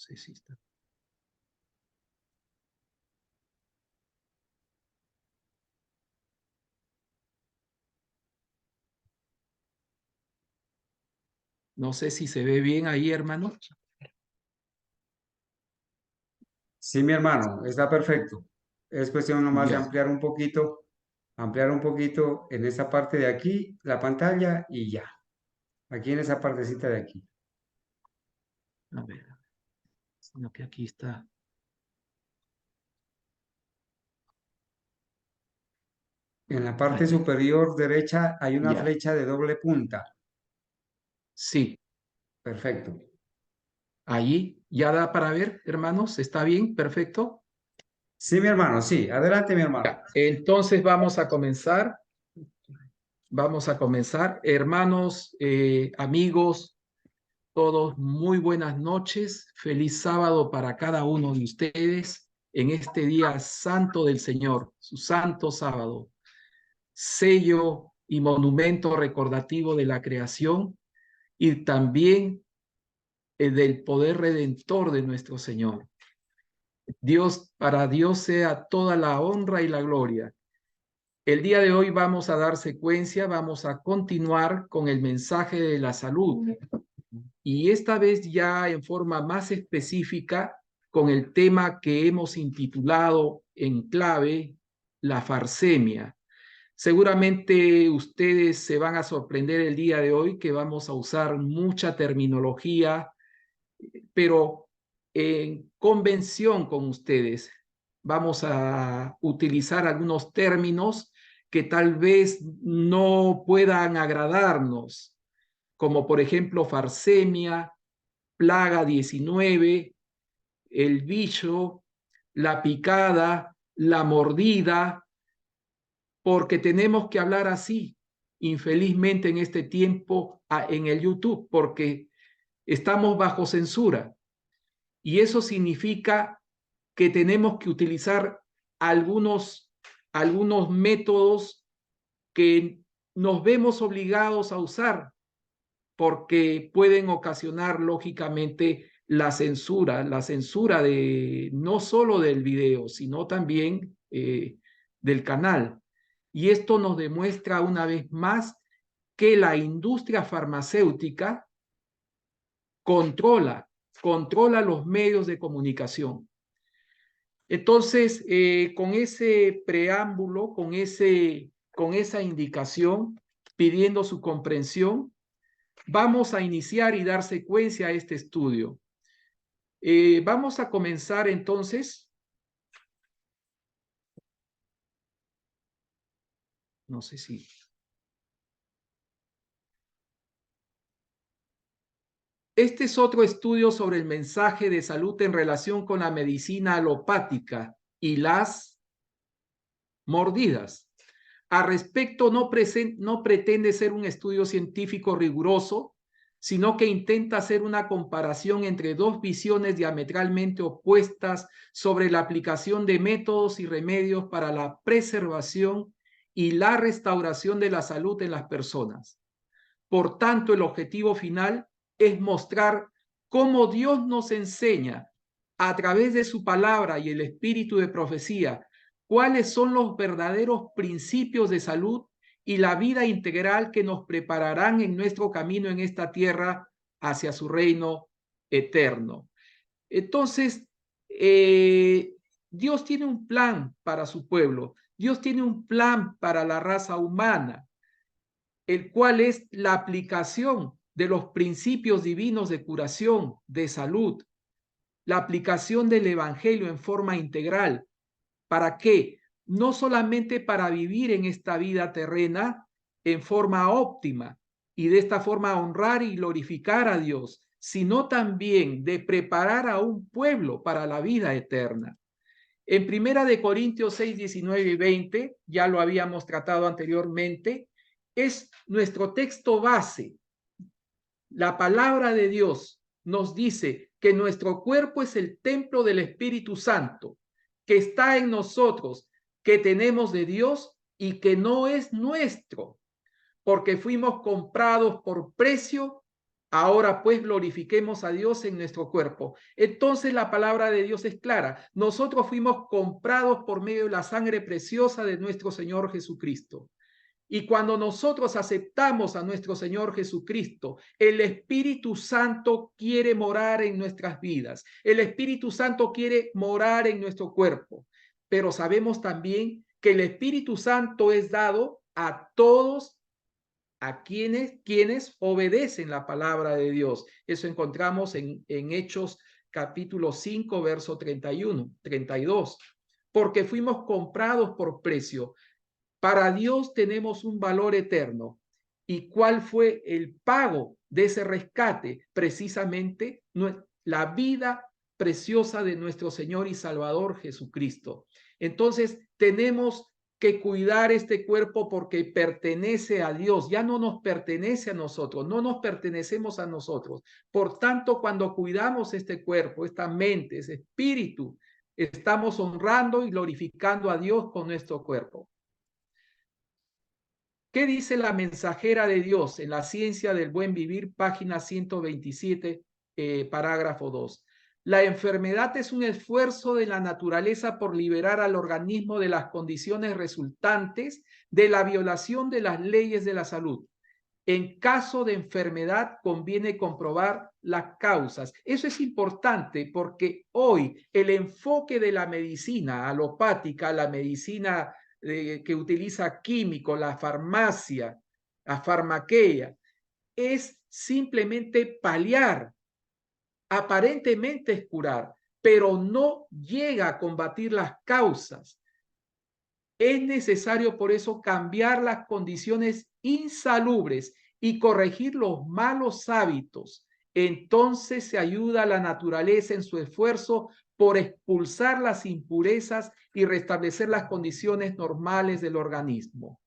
sé si está. No sé si se ve bien ahí, hermano. Sí, mi hermano, está perfecto. Es cuestión nomás de Ya, ampliar un poquito en esa parte de aquí, la pantalla y ya. Aquí en esa partecita de aquí. a ver, sino que aquí está. En la parte Ahí, superior derecha hay una ya, flecha de doble punta. sí, Perfecto. ahí ya da para ver, hermanos, ¿está bien? Perfecto. Sí, mi hermano, sí. Adelante, mi hermano. Ya, entonces vamos a comenzar. Vamos a comenzar. Hermanos, amigos, todos, muy buenas noches. Feliz sábado para cada uno de ustedes en este día santo del Señor, su santo sábado, sello y monumento recordativo de la creación y también del poder redentor de nuestro Señor. Dios, para Dios sea toda la honra y la gloria. El día de hoy vamos a dar secuencia, vamos a continuar con el mensaje de la salud y esta vez ya en forma más específica con el tema que hemos intitulado en clave la farsemia. Seguramente ustedes se van a sorprender el día de hoy que vamos a usar mucha terminología, pero en convención con ustedes vamos a utilizar algunos términos que tal vez no puedan agradarnos, como por ejemplo farsemia, plaga 19, el bicho, la picada, la mordida, porque tenemos que hablar así, infelizmente en este tiempo en el YouTube, porque estamos bajo censura. Y eso significa que tenemos que utilizar algunos métodos que nos vemos obligados a usar porque pueden ocasionar lógicamente la censura de no solo del video, sino también del canal. Y esto nos demuestra una vez más que la industria farmacéutica controla los medios de comunicación. Entonces, con ese preámbulo, con esa indicación, pidiendo su comprensión, vamos a iniciar y dar secuencia a este estudio. Vamos a comenzar entonces. No sé si. Este es otro estudio sobre el mensaje de salud en relación con la medicina alopática y las mordidas. Al respecto, no pretende ser un estudio científico riguroso, sino que intenta hacer una comparación entre dos visiones diametralmente opuestas sobre la aplicación de métodos y remedios para la preservación y la restauración de la salud en las personas. Por tanto, el objetivo final es mostrar cómo Dios nos enseña a través de su palabra y el espíritu de profecía cuáles son los verdaderos principios de salud y la vida integral que nos prepararán en nuestro camino en esta tierra hacia su reino eterno. Entonces, Dios tiene un plan para su pueblo, Dios tiene un plan para la raza humana, el cual es la aplicación de los principios divinos de curación, de salud, la aplicación del evangelio en forma integral. ¿Para qué? No solamente para vivir en esta vida terrena en forma óptima y de esta forma honrar y glorificar a Dios, sino también de preparar a un pueblo para la vida eterna. En Primera de Corintios 6, 19 y 20, ya lo habíamos tratado anteriormente, es nuestro texto base. La palabra de Dios nos dice que nuestro cuerpo es el templo del Espíritu Santo, que está en nosotros, que tenemos de Dios y que no es nuestro, porque fuimos comprados por precio Ahora pues glorifiquemos a Dios en nuestro cuerpo. Entonces la palabra de Dios es clara. Nosotros fuimos comprados por medio de la sangre preciosa de nuestro Señor Jesucristo. Y cuando nosotros aceptamos a nuestro Señor Jesucristo, el Espíritu Santo quiere morar en nuestras vidas. El Espíritu Santo quiere morar en nuestro cuerpo. Pero sabemos también que el Espíritu Santo es dado a todos a quienes obedecen la palabra de Dios. Eso encontramos en Hechos capítulo 5, verso 31, 32. Porque fuimos comprados por precio. Para Dios tenemos un valor eterno. ¿Y cuál fue el pago de ese rescate? Precisamente la vida preciosa de nuestro Señor y Salvador Jesucristo. Entonces tenemos que cuidar este cuerpo porque pertenece a Dios, ya no nos pertenece a nosotros, no nos pertenecemos a nosotros. Por tanto, cuando cuidamos este cuerpo, esta mente, ese espíritu, estamos honrando y glorificando a Dios con nuestro cuerpo. ¿Qué dice la mensajera de Dios en la ciencia del buen vivir, página 127, parágrafo 2? La enfermedad es un esfuerzo de la naturaleza por liberar al organismo de las condiciones resultantes de la violación de las leyes de la salud. En caso de enfermedad conviene comprobar las causas. Eso es importante porque hoy el enfoque de la medicina alopática, la medicina que utiliza químicos, la farmacia, la farmaquea, es simplemente paliar, aparentemente es curar, pero no llega a combatir las causas. Es necesario por eso cambiar las condiciones insalubres y corregir los malos hábitos. Entonces se ayuda a la naturaleza en su esfuerzo por expulsar las impurezas y restablecer las condiciones normales del organismo.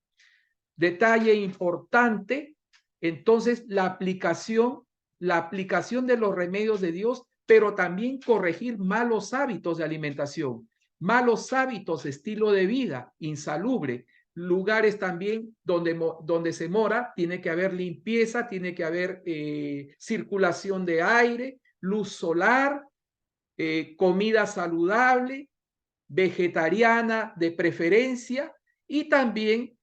Detalle importante, entonces la aplicación de los remedios de Dios, pero también corregir malos hábitos de alimentación, malos hábitos de estilo de vida insalubre, lugares también donde se mora, tiene que haber limpieza, tiene que haber circulación de aire, luz solar, comida saludable, vegetariana de preferencia, y también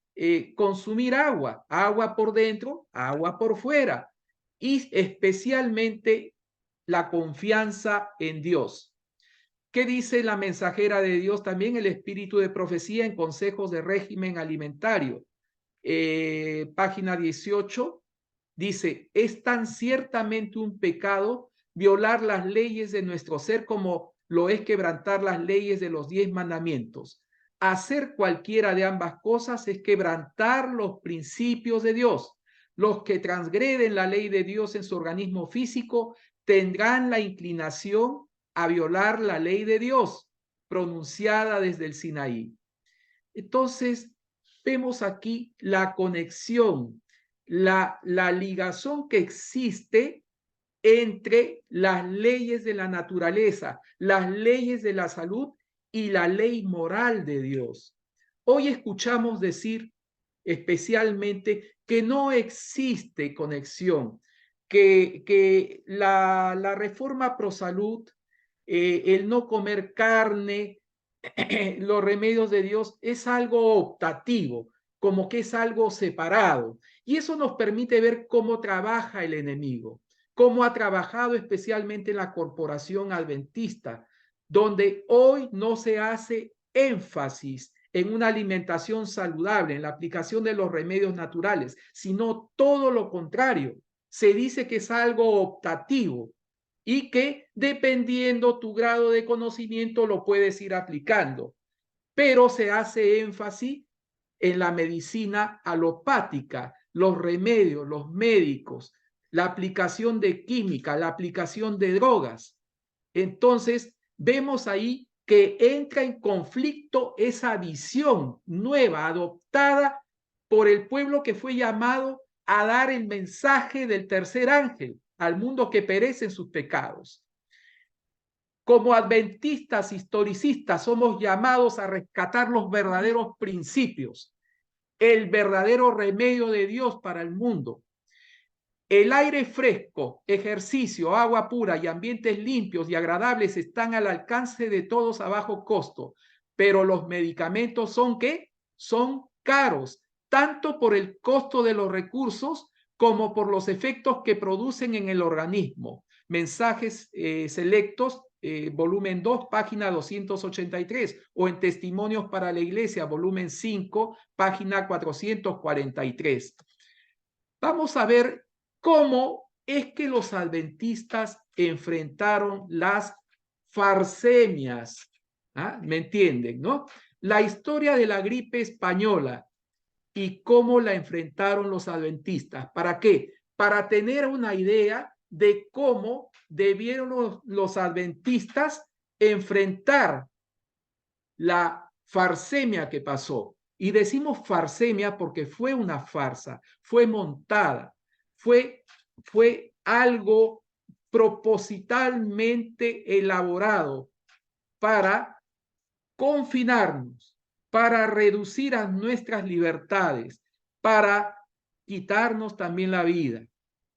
consumir agua por dentro, agua por fuera, y especialmente la confianza en Dios. ¿Qué dice la mensajera de Dios? También el espíritu de profecía en consejos de régimen alimentario. Página 18, dice, es tan ciertamente un pecado violar las leyes de nuestro ser como lo es quebrantar las leyes de los 10 mandamientos. Hacer cualquiera de ambas cosas es quebrantar los principios de Dios. Los que transgreden la ley de Dios en su organismo físico tendrán la inclinación a violar la ley de Dios pronunciada desde el Sinaí. Entonces, vemos aquí la conexión, la ligazón que existe entre las leyes de la naturaleza, las leyes de la salud y la ley moral de Dios. Hoy escuchamos decir especialmente que no existe conexión, que la reforma pro salud, el no comer carne, los remedios de Dios es algo optativo, como que es algo separado. Y eso nos permite ver cómo trabaja el enemigo, cómo ha trabajado especialmente en la corporación adventista, donde hoy no se hace énfasis en una alimentación saludable, en la aplicación de los remedios naturales, sino todo lo contrario. Se dice que es algo optativo y que dependiendo tu grado de conocimiento lo puedes ir aplicando, pero se hace énfasis en la medicina alopática, los remedios, los médicos, la aplicación de química, la aplicación de drogas. Entonces, vemos ahí que entra en conflicto esa visión nueva, adoptada por el pueblo que fue llamado a dar el mensaje del tercer ángel al mundo que perece en sus pecados. Como adventistas historicistas somos llamados a rescatar los verdaderos principios, el verdadero remedio de Dios para el mundo. El aire fresco, ejercicio, agua pura y ambientes limpios y agradables están al alcance de todos a bajo costo, pero los medicamentos son ¿qué? Son caros, tanto por el costo de los recursos como por los efectos que producen en el organismo. Mensajes selectos, volumen 2, página 283, o en Testimonios para la Iglesia, volumen 5, página 443. Vamos a ver cómo es que los adventistas enfrentaron las farsemias. ¿Ah? ¿Me entienden, no? La historia de la gripe española y cómo la enfrentaron los adventistas. ¿Para qué? Para tener una idea de cómo debieron los adventistas enfrentar la farsemia que pasó. Y decimos farsemia porque fue una farsa, fue montada, fue algo propositalmente elaborado para confinarnos, para reducir a nuestras libertades, para quitarnos también la vida.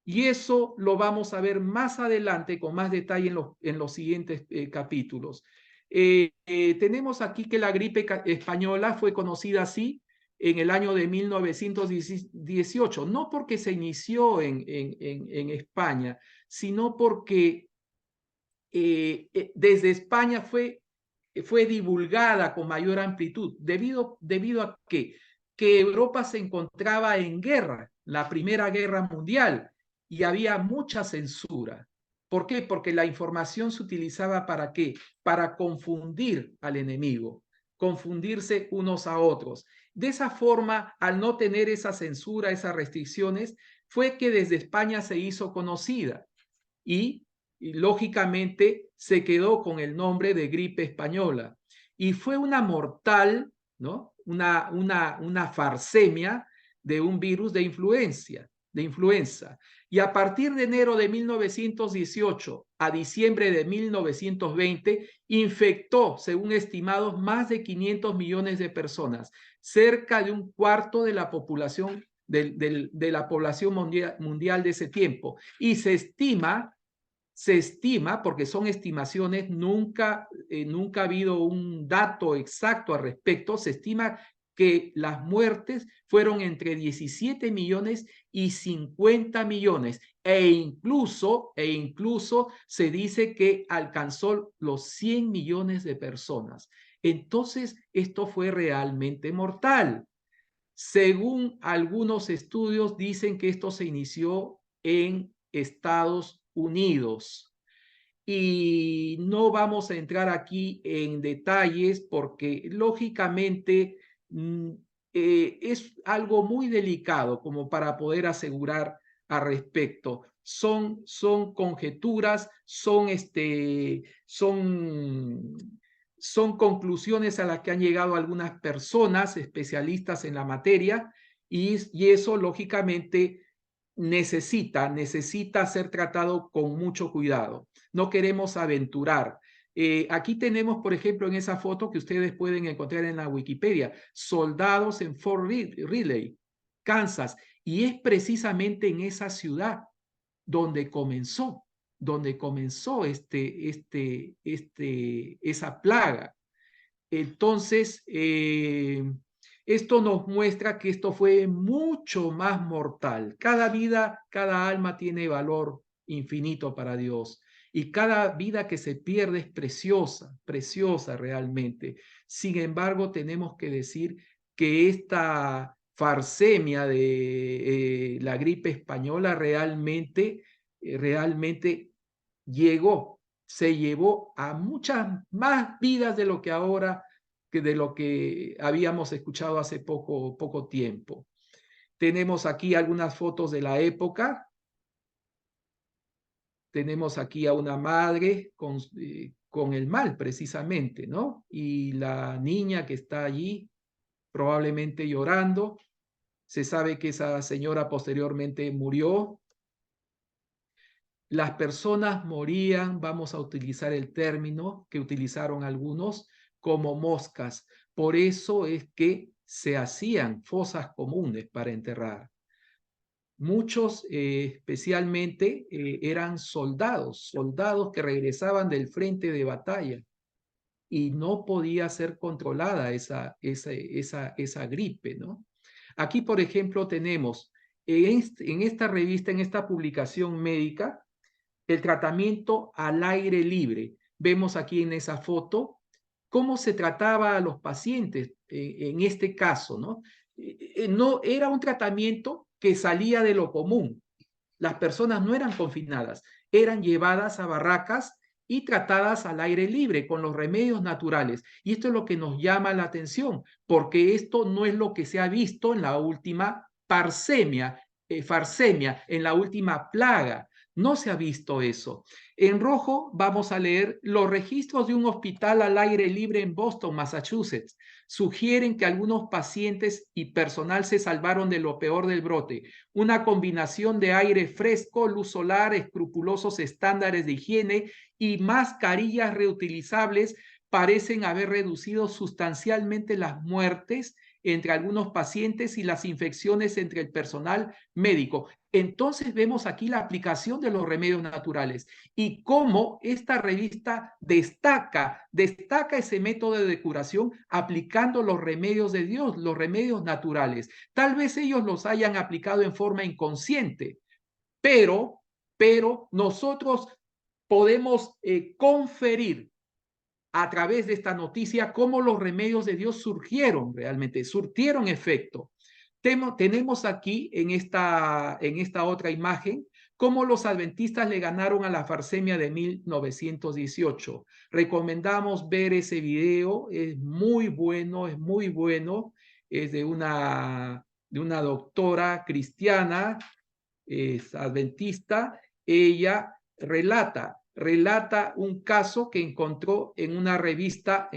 Y eso lo vamos a ver más adelante con más detalle en los siguientes capítulos. Tenemos aquí que la gripe española fue conocida así en el año de 1918, no porque se inició en España, sino porque desde España fue divulgada con mayor amplitud, debido a que Europa se encontraba en guerra, la Primera Guerra Mundial, y había mucha censura. ¿Por qué? Porque la información se utilizaba ¿para qué? Para confundir al enemigo, confundirse unos a otros. De esa forma, al no tener esa censura, esas restricciones, fue que desde España se hizo conocida y lógicamente se quedó con el nombre de gripe española. Y fue una mortal, ¿no? Una farsemia de un virus de influenza. Y a partir de enero de 1918 a diciembre de 1920, infectó, según estimados, más de 500 millones de personas, cerca de un cuarto de la población, de la población mundial de ese tiempo. Y se estima, porque son estimaciones, nunca ha habido un dato exacto al respecto, se estima que las muertes fueron entre 17 millones y 50 millones, e incluso se dice que alcanzó los 100 millones de personas. Entonces, esto fue realmente mortal. Según algunos estudios, dicen que esto se inició en Estados Unidos. Y no vamos a entrar aquí en detalles porque lógicamente es algo muy delicado como para poder asegurar al respecto. Son conjeturas, son conclusiones a las que han llegado algunas personas especialistas en la materia y eso lógicamente necesita ser tratado con mucho cuidado. No queremos aventurar. Aquí tenemos, por ejemplo, en esa foto que ustedes pueden encontrar en la Wikipedia, soldados en Fort Riley, Kansas, y es precisamente en esa ciudad donde comenzó esa plaga. Entonces, esto nos muestra que esto fue mucho más mortal. Cada vida, cada alma tiene valor infinito para Dios. Y cada vida que se pierde es preciosa, preciosa realmente. Sin embargo, tenemos que decir que esta farsemia de la gripe española realmente se llevó a muchas más vidas de lo que ahora, que de lo que habíamos escuchado hace poco tiempo. Tenemos aquí algunas fotos de la época. Tenemos aquí a una madre con el mal precisamente, ¿no? Y la niña que está allí probablemente llorando. Se sabe que esa señora posteriormente murió. Las personas morían, vamos a utilizar el término que utilizaron algunos, como moscas. Por eso es que se hacían fosas comunes para enterrar. Muchos especialmente eran soldados que regresaban del frente de batalla y no podía ser controlada esa gripe, ¿no? Aquí, por ejemplo, tenemos en esta revista, en esta publicación médica, el tratamiento al aire libre. Vemos aquí en esa foto cómo se trataba a los pacientes en este caso, ¿no? No era un tratamiento que salía de lo común. Las personas no eran confinadas, eran llevadas a barracas y tratadas al aire libre con los remedios naturales. Y esto es lo que nos llama la atención, porque esto no es lo que se ha visto en la última farsemia, en la última plaga. No se ha visto eso. En rojo vamos a leer los registros de un hospital al aire libre en Boston, Massachusetts. Sugieren que algunos pacientes y personal se salvaron de lo peor del brote. Una combinación de aire fresco, luz solar, escrupulosos estándares de higiene y mascarillas reutilizables parecen haber reducido sustancialmente las muertes entre algunos pacientes y las infecciones entre el personal médico. Entonces vemos aquí la aplicación de los remedios naturales y cómo esta revista destaca ese método de curación aplicando los remedios de Dios, los remedios naturales. Tal vez ellos los hayan aplicado en forma inconsciente, pero nosotros podemos conferir a través de esta noticia cómo los remedios de Dios surgieron realmente, surtieron efecto. Tenemos aquí en esta otra imagen cómo los adventistas le ganaron a la farsemia de 1918. Recomendamos ver ese video, es muy bueno, es de una doctora cristiana, es adventista. Ella relata un caso que encontró en una revista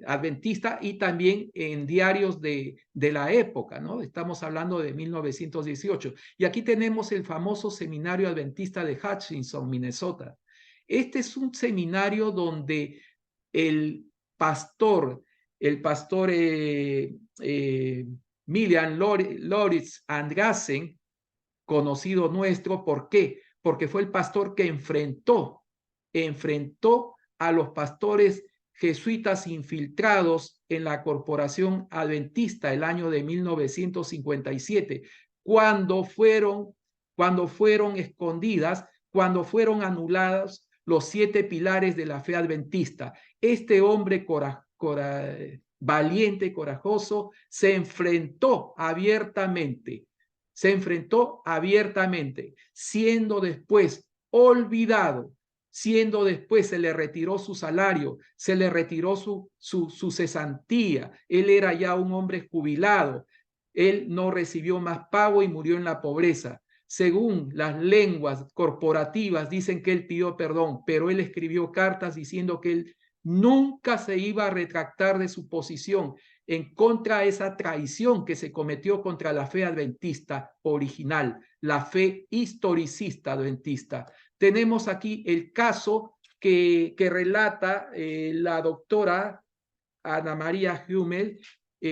adventista y también en diarios de la época, ¿no? Estamos hablando de 1918. Y aquí tenemos el famoso seminario adventista de Hutchinson, Minnesota. Este es un seminario donde el pastor, Milian Loritz Andreasen, conocido nuestro, ¿por qué? Porque fue el pastor que enfrentó a los pastores jesuitas infiltrados en la corporación adventista el año de 1957, cuando fueron escondidas, cuando fueron anulados los 7 pilares de la fe adventista. Este hombre valiente, corajoso, se enfrentó abiertamente, siendo después olvidado, siendo después se le retiró su salario, se le retiró su cesantía. Él era ya un hombre jubilado, él no recibió más pago y murió en la pobreza. Según las lenguas corporativas dicen que él pidió perdón, pero él escribió cartas diciendo que él nunca se iba a retractar de su posición en contra de esa traición que se cometió contra la fe adventista original, la fe historicista adventista. Tenemos aquí el caso que relata la doctora Ana María Hummel,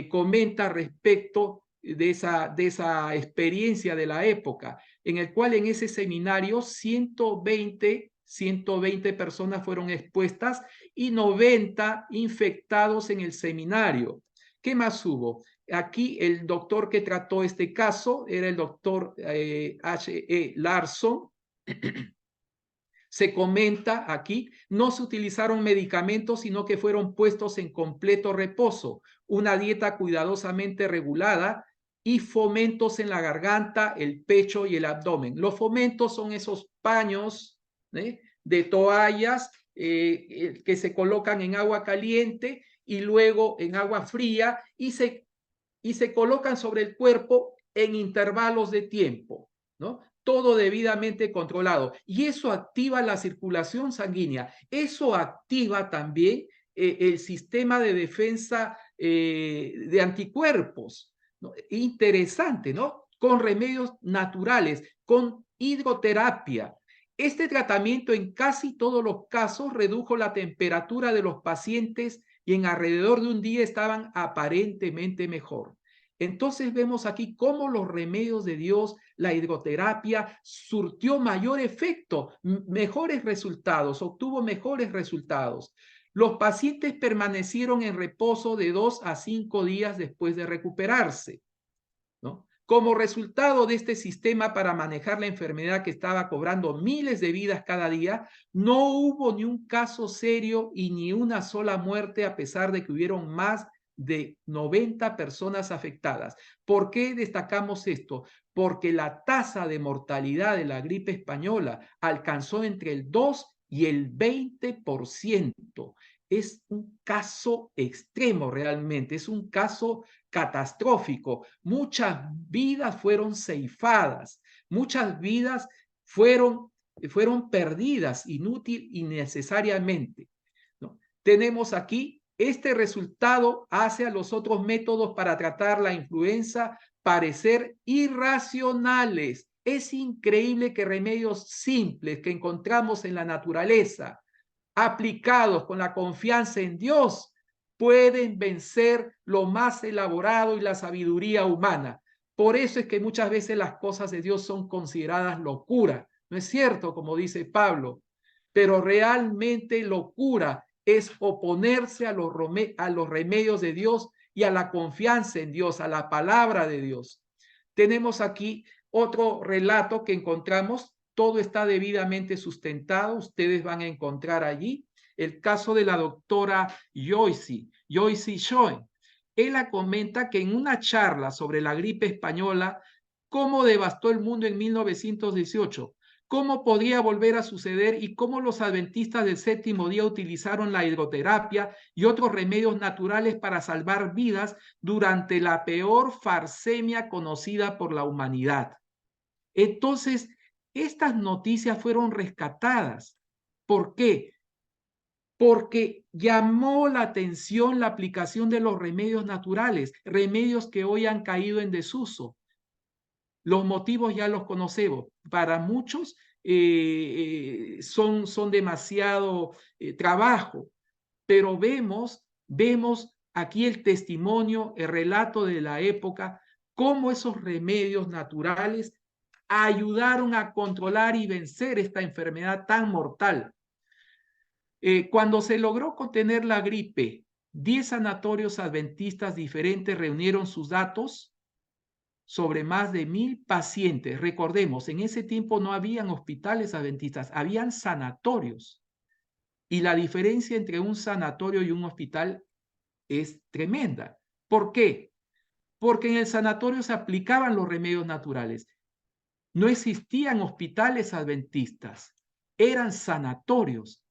comenta respecto de esa experiencia de la época, en el cual en ese seminario 120 personas fueron expuestas y 90 infectados en el seminario. ¿Qué más hubo? Aquí el doctor que trató este caso era el doctor H.E. Larson. Se comenta aquí, no se utilizaron medicamentos, sino que fueron puestos en completo reposo, una dieta cuidadosamente regulada y fomentos en la garganta, el pecho y el abdomen. Los fomentos son esos paños de toallas que se colocan en agua caliente y luego en agua fría y se colocan sobre el cuerpo en intervalos de tiempo, ¿no? Todo debidamente controlado. Y eso activa la circulación sanguínea. Eso activa también el sistema de defensa de anticuerpos, ¿no? Interesante, ¿no? Con remedios naturales, con hidroterapia. Este tratamiento en casi todos los casos redujo la temperatura de los pacientes y en alrededor de un día estaban aparentemente mejor. Entonces vemos aquí cómo los remedios de Dios, la hidroterapia, surtió mayor efecto, mejores resultados, obtuvo mejores resultados. Los pacientes permanecieron en reposo de 2 a 5 días después de recuperarse, ¿no? Como resultado de este sistema para manejar la enfermedad que estaba cobrando miles de vidas cada día, no hubo ni un caso serio y ni una sola muerte, a pesar de que hubieron más de 90 personas afectadas. ¿Por qué destacamos esto? Porque la tasa de mortalidad de la gripe española alcanzó entre el 2 y el 20%. Es un caso extremo realmente, es un caso catastrófico. Muchas vidas fueron ceifadas, muchas vidas fueron perdidas inútil y necesariamente, ¿no? Tenemos aquí este resultado hace a los otros métodos para tratar la influenza parecer irracionales. Es increíble que remedios simples que encontramos en la naturaleza, aplicados con la confianza en Dios, pueden vencer lo más elaborado y la sabiduría humana. Por eso es que muchas veces las cosas de Dios son consideradas locura. ¿No es cierto? Como dice Pablo. Pero realmente locura es oponerse a los remedios de Dios y a la confianza en Dios, a la palabra de Dios. Tenemos aquí otro relato que encontramos. Todo está debidamente sustentado. Ustedes van a encontrar allí el caso de la doctora Joyce Schoen. Ella comenta que en una charla sobre la gripe española, cómo devastó el mundo en 1918, cómo podría volver a suceder y cómo los adventistas del séptimo día utilizaron la hidroterapia y otros remedios naturales para salvar vidas durante la peor farsemia conocida por la humanidad. Entonces, estas noticias fueron rescatadas. ¿Por qué? Porque llamó la atención la aplicación de los remedios naturales, remedios que hoy han caído en desuso. Los motivos ya los conocemos. Para muchos son demasiado trabajo, pero vemos aquí el testimonio, el relato de la época, cómo esos remedios naturales ayudaron a controlar y vencer esta enfermedad tan mortal. Cuando se logró contener la gripe, 10 sanatorios adventistas diferentes reunieron sus datos sobre más de 1000 pacientes. Recordemos, en ese tiempo no habían hospitales adventistas, habían sanatorios. Y la diferencia entre un sanatorio y un hospital es tremenda. ¿Por qué? Porque en el sanatorio se aplicaban los remedios naturales. No existían hospitales adventistas, eran sanatorios.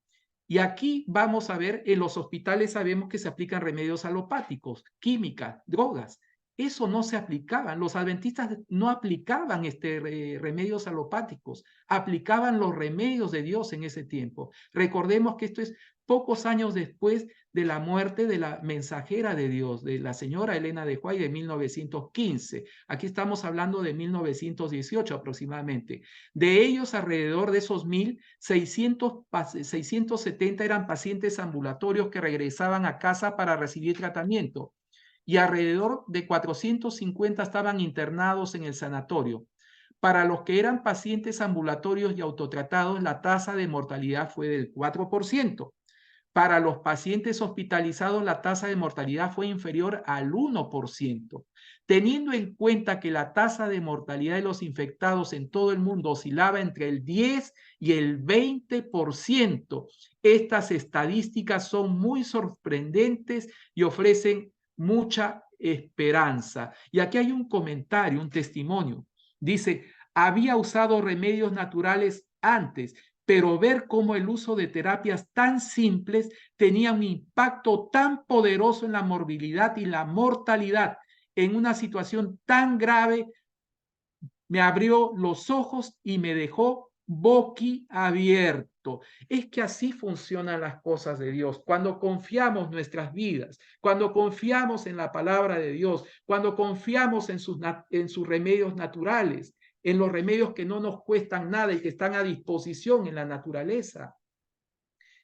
Y aquí vamos a ver, en los hospitales sabemos que se aplican remedios alopáticos, química, drogas. Eso no se aplicaba. Los adventistas no aplicaban remedios alopáticos, aplicaban los remedios de Dios en ese tiempo. Recordemos que esto es pocos años después de la muerte de la mensajera de Dios, de la señora Elena de White de 1915. Aquí estamos hablando de 1918 aproximadamente. De ellos, alrededor de esos 670 eran pacientes ambulatorios que regresaban a casa para recibir tratamiento y alrededor de 450 estaban internados en el sanatorio. Para los que eran pacientes ambulatorios y autotratados, la tasa de mortalidad fue del 4%. Para los pacientes hospitalizados, la tasa de mortalidad fue inferior al 1%. Teniendo en cuenta que la tasa de mortalidad de los infectados en todo el mundo oscilaba entre el 10 y el 20%, estas estadísticas son muy sorprendentes y ofrecen mucha esperanza. Y aquí hay un comentario, un testimonio. Dice, había usado remedios naturales antes, pero ver cómo el uso de terapias tan simples tenía un impacto tan poderoso en la morbilidad y la mortalidad en una situación tan grave, me abrió los ojos y me dejó boquiabierto. Es que así funcionan las cosas de Dios. Cuando confiamos nuestras vidas, cuando confiamos en la palabra de Dios, cuando confiamos en sus remedios naturales, en los remedios que no nos cuestan nada y que están a disposición en la naturaleza,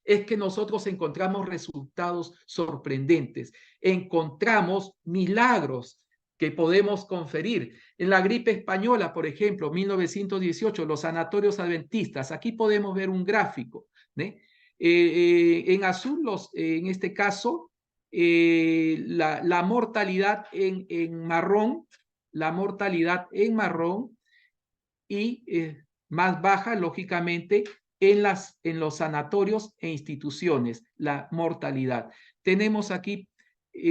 es que nosotros encontramos resultados sorprendentes, encontramos milagros que podemos conferir. En la gripe española, por ejemplo, 1918, los sanatorios adventistas, aquí podemos ver un gráfico, ¿eh? En azul, en este caso, la mortalidad en marrón, la mortalidad en marrón y más baja, lógicamente, en los sanatorios e instituciones, la mortalidad. Tenemos aquí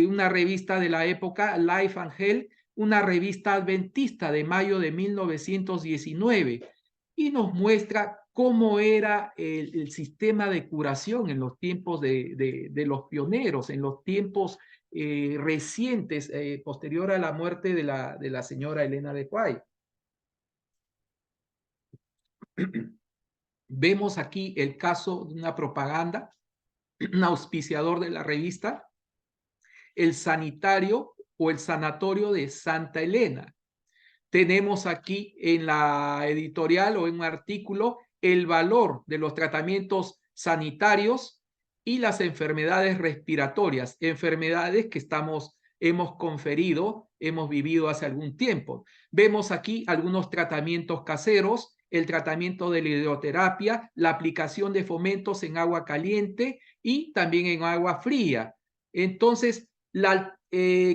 una revista de la época, Life and Health, una revista adventista de mayo de 1919, y nos muestra cómo era el sistema de curación en los tiempos de los pioneros, en los tiempos recientes, posterior a la muerte de la señora Elena de White. Vemos aquí el caso de una propaganda, un auspiciador de la revista, el sanitario o el sanatorio de Santa Elena. Tenemos aquí en la editorial o en un artículo el valor de los tratamientos sanitarios y las enfermedades respiratorias, enfermedades que hemos conferido, hemos vivido hace algún tiempo. Vemos aquí algunos tratamientos caseros, el tratamiento de la hidroterapia, la aplicación de fomentos en agua caliente y también en agua fría. Entonces,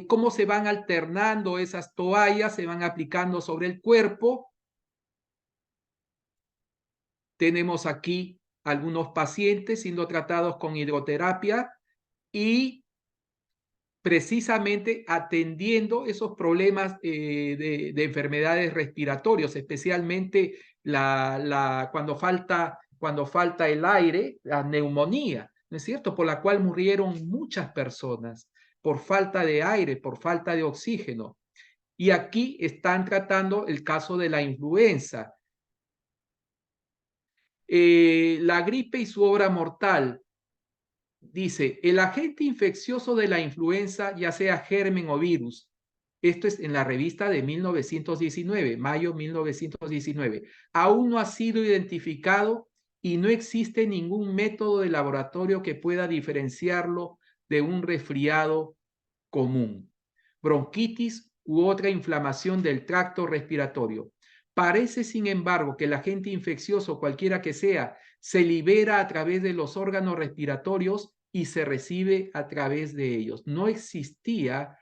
cómo se van alternando esas toallas, se van aplicando sobre el cuerpo. Tenemos aquí algunos pacientes siendo tratados con hidroterapia y precisamente atendiendo esos problemas de enfermedades respiratorias, especialmente cuando falta el aire, la neumonía, ¿no es cierto? Por la cual murieron muchas personas por falta de aire, por falta de oxígeno. Y aquí están tratando el caso de la influenza. La gripe y su obra mortal. Dice, el agente infeccioso de la influenza, ya sea germen o virus, esto es en la revista de 1919, mayo 1919, aún no ha sido identificado y no existe ningún método de laboratorio que pueda diferenciarlo de un resfriado común, bronquitis u otra inflamación del tracto respiratorio. Parece, sin embargo, que el agente infeccioso, cualquiera que sea, se libera a través de los órganos respiratorios y se recibe a través de ellos. No existía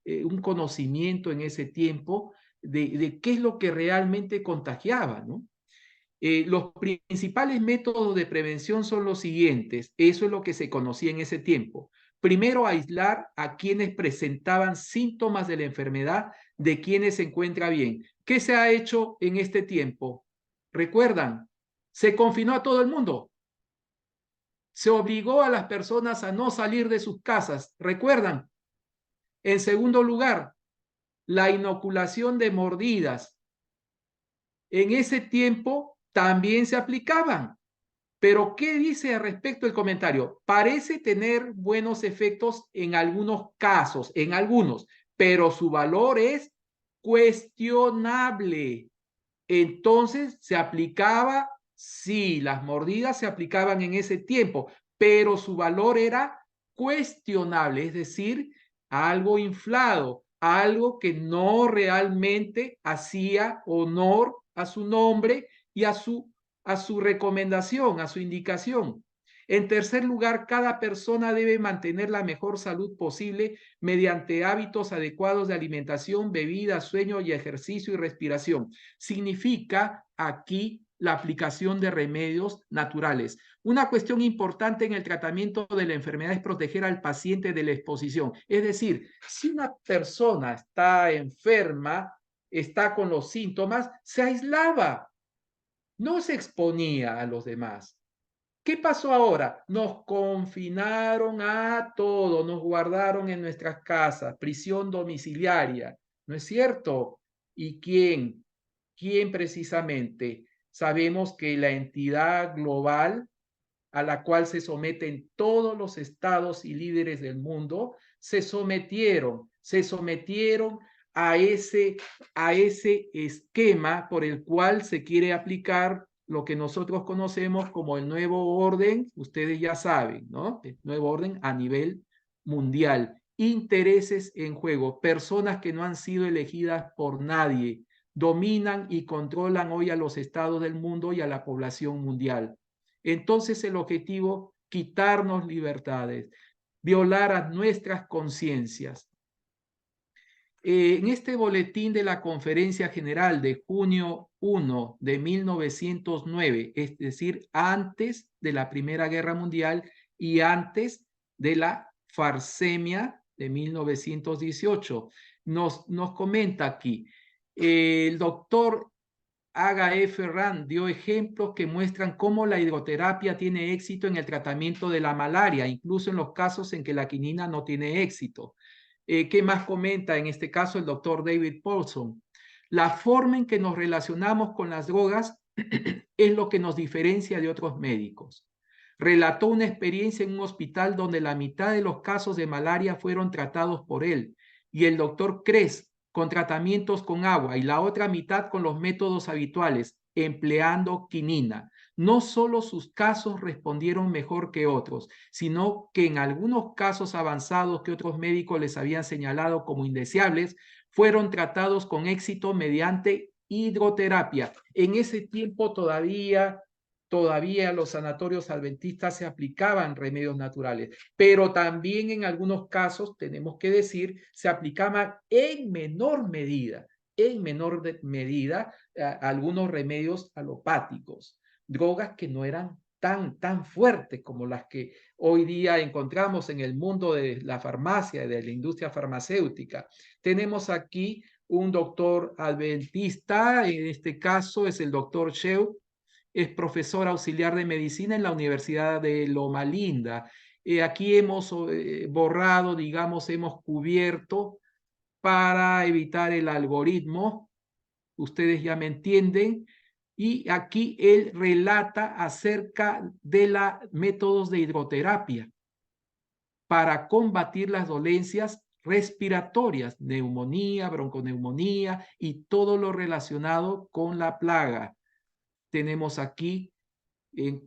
un conocimiento en ese tiempo de qué es lo que realmente contagiaba, ¿no? Los principales métodos de prevención son los siguientes. Eso es lo que se conocía en ese tiempo. Primero, aislar a quienes presentaban síntomas de la enfermedad de quienes se encuentra bien. ¿Qué se ha hecho en este tiempo? ¿Recuerdan? Se confinó a todo el mundo. Se obligó a las personas a no salir de sus casas. ¿Recuerdan? En segundo lugar, la inoculación de mordidas. En ese tiempo también se aplicaban. Pero, ¿qué dice al respecto el comentario? Parece tener buenos efectos en algunos casos, en algunos, pero su valor es cuestionable. Entonces, se aplicaba, sí, las mordidas se aplicaban en ese tiempo, pero su valor era cuestionable, es decir, algo inflado, algo que no realmente hacía honor a su nombre y a su recomendación, a su indicación. En tercer lugar, cada persona debe mantener la mejor salud posible mediante hábitos adecuados de alimentación, bebida, sueño y ejercicio y respiración. Significa aquí la aplicación de remedios naturales. Una cuestión importante en el tratamiento de la enfermedad es proteger al paciente de la exposición. Es decir, si una persona está enferma, está con los síntomas, se aislaba, no se exponía a los demás. ¿Qué pasó ahora? Nos confinaron a todos, nos guardaron en nuestras casas, prisión domiciliaria, ¿no es cierto? ¿Y quién? ¿Quién precisamente? Sabemos que la entidad global a la cual se someten todos los estados y líderes del mundo, se sometieron a ese esquema por el cual se quiere aplicar lo que nosotros conocemos como el nuevo orden, ustedes ya saben, ¿no? El nuevo orden a nivel mundial. intereses en juego, personas que no han sido elegidas por nadie, dominan y controlan hoy a los estados del mundo y a la población mundial. Entonces el objetivo, quitarnos libertades, violar a nuestras conciencias. En este boletín de la Conferencia General de junio 1 de 1909, es decir, antes de la Primera Guerra Mundial y antes de la Farsemia de 1918, nos comenta aquí, el doctor H.F. Rand dio ejemplos que muestran cómo la hidroterapia tiene éxito en el tratamiento de la malaria, incluso en los casos en que la quinina no tiene éxito. ¿Qué más comenta en este caso el doctor David Paulson? La forma en que nos relacionamos con las drogas es lo que nos diferencia de otros médicos. Relató una experiencia en un hospital donde la mitad de los casos de malaria fueron tratados por él y el doctor Kress con tratamientos con agua y la otra mitad con los métodos habituales, empleando quinina. No solo sus casos respondieron mejor que otros, sino que en algunos casos avanzados que otros médicos les habían señalado como indeseables, fueron tratados con éxito mediante hidroterapia. En ese tiempo todavía los sanatorios adventistas se aplicaban remedios naturales, pero también en algunos casos, tenemos que decir, se aplicaban en menor medida algunos remedios alopáticos, drogas que no eran tan fuertes como las que hoy día encontramos en el mundo de la farmacia y de la industria farmacéutica. Tenemos aquí un doctor adventista, en este caso es el doctor Sheu, es profesor auxiliar de medicina en la Universidad de Loma Linda. Aquí hemos borrado, digamos, hemos cubierto para evitar el algoritmo. Ustedes ya me entienden. Y aquí él relata acerca de los métodos de hidroterapia para combatir las dolencias respiratorias, neumonía, bronconeumonía y todo lo relacionado con la plaga. Tenemos aquí,